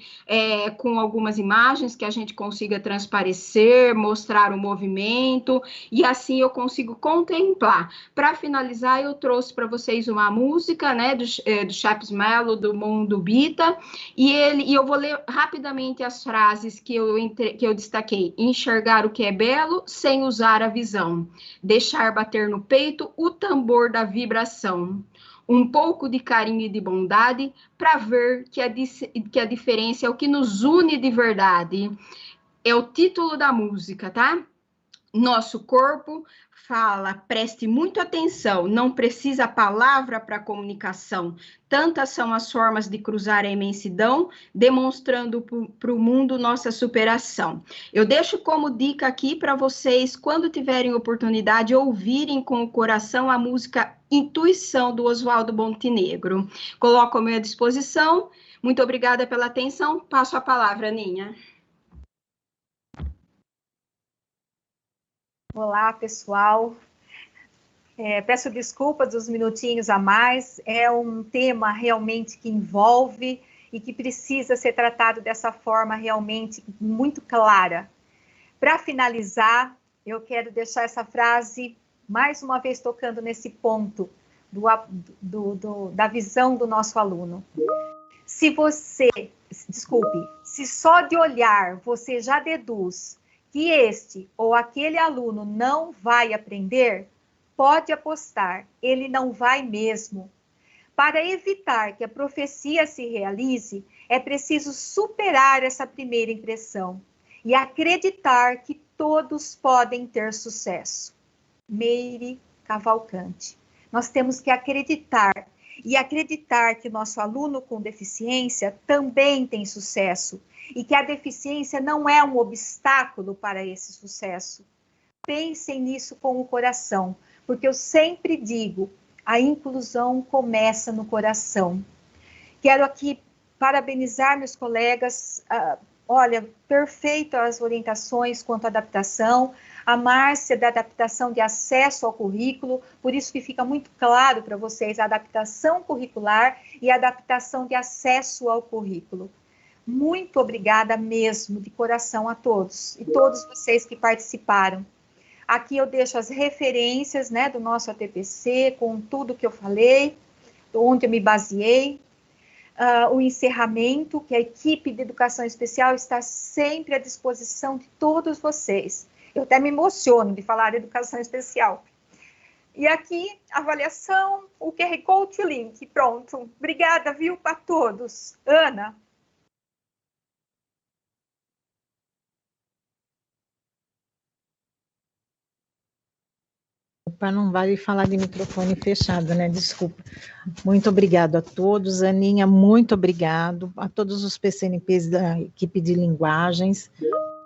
E: com algumas imagens que a gente consiga transparecer, mostrar o movimento, e assim eu consigo contemplar. Para finalizar, eu trouxe para vocês uma música, né, do Chaps Mello, do Mundo Bita, e eu vou ler rapidamente as frases que eu destaquei. Enxergar o que é belo, sem usar a visão, deixar bater no peito o tambor da vibração, um pouco de carinho e de bondade para ver que a diferença é o que nos une de verdade. É o título da música, tá? Nosso corpo fala, preste muito atenção, não precisa palavra para comunicação. Tantas são as formas de cruzar a imensidão, demonstrando para o mundo nossa superação. Eu deixo como dica aqui para vocês, quando tiverem oportunidade, ouvirem com o coração a música Intuição, do Oswaldo Montenegro. Coloco à minha disposição. Muito obrigada pela atenção. Passo a palavra, Aninha.
B: Olá, pessoal. Peço desculpas dos minutinhos a mais. É um tema realmente que envolve e que precisa ser tratado dessa forma realmente muito clara. Para finalizar, eu quero deixar essa frase, mais uma vez tocando nesse ponto da visão do nosso aluno. Se só de olhar você já deduz que este ou aquele aluno não vai aprender, pode apostar, ele não vai mesmo. Para evitar que a profecia se realize, é preciso superar essa primeira impressão e acreditar que todos podem ter sucesso. Meire Cavalcante. Nós temos que acreditar e acreditar que o nosso aluno com deficiência também tem sucesso e que a deficiência não é um obstáculo para esse sucesso. Pensem nisso com o coração, porque eu sempre digo, a inclusão começa no coração. Quero aqui parabenizar meus colegas, olha, perfeito as orientações quanto à adaptação, a Márcia da adaptação de acesso ao currículo, por isso que fica muito claro para vocês a adaptação curricular e a adaptação de acesso ao currículo. Muito obrigada mesmo, de coração a todos, e todos vocês que participaram. Aqui eu deixo as referências, né, do nosso ATPC, com tudo que eu falei, onde eu me baseei, o encerramento, que a equipe de educação especial está sempre à disposição de todos vocês. Eu até me emociono de falar de educação especial. E aqui, avaliação, o QR Code e o link, pronto. Obrigada, viu, para todos. Ana?
A: Opa, não vale falar de microfone fechado, né? Desculpa. Muito obrigado a todos. Aninha, muito obrigado. A todos os PCNPs da equipe de linguagens,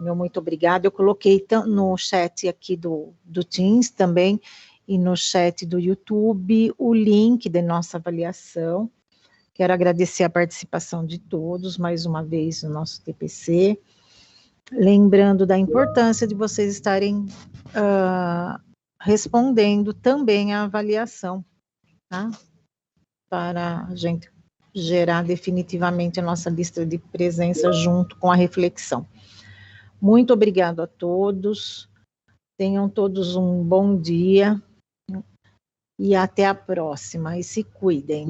A: meu muito obrigado. Eu coloquei no chat aqui do Teams também, e no chat do YouTube, o link da nossa avaliação. Quero agradecer a participação de todos, mais uma vez, no nosso TPC. Lembrando da importância de vocês estarem respondendo também à avaliação, tá? Para a gente gerar definitivamente a nossa lista de presença junto com a reflexão. Muito obrigado a todos, tenham todos um bom dia e até a próxima, e se cuidem.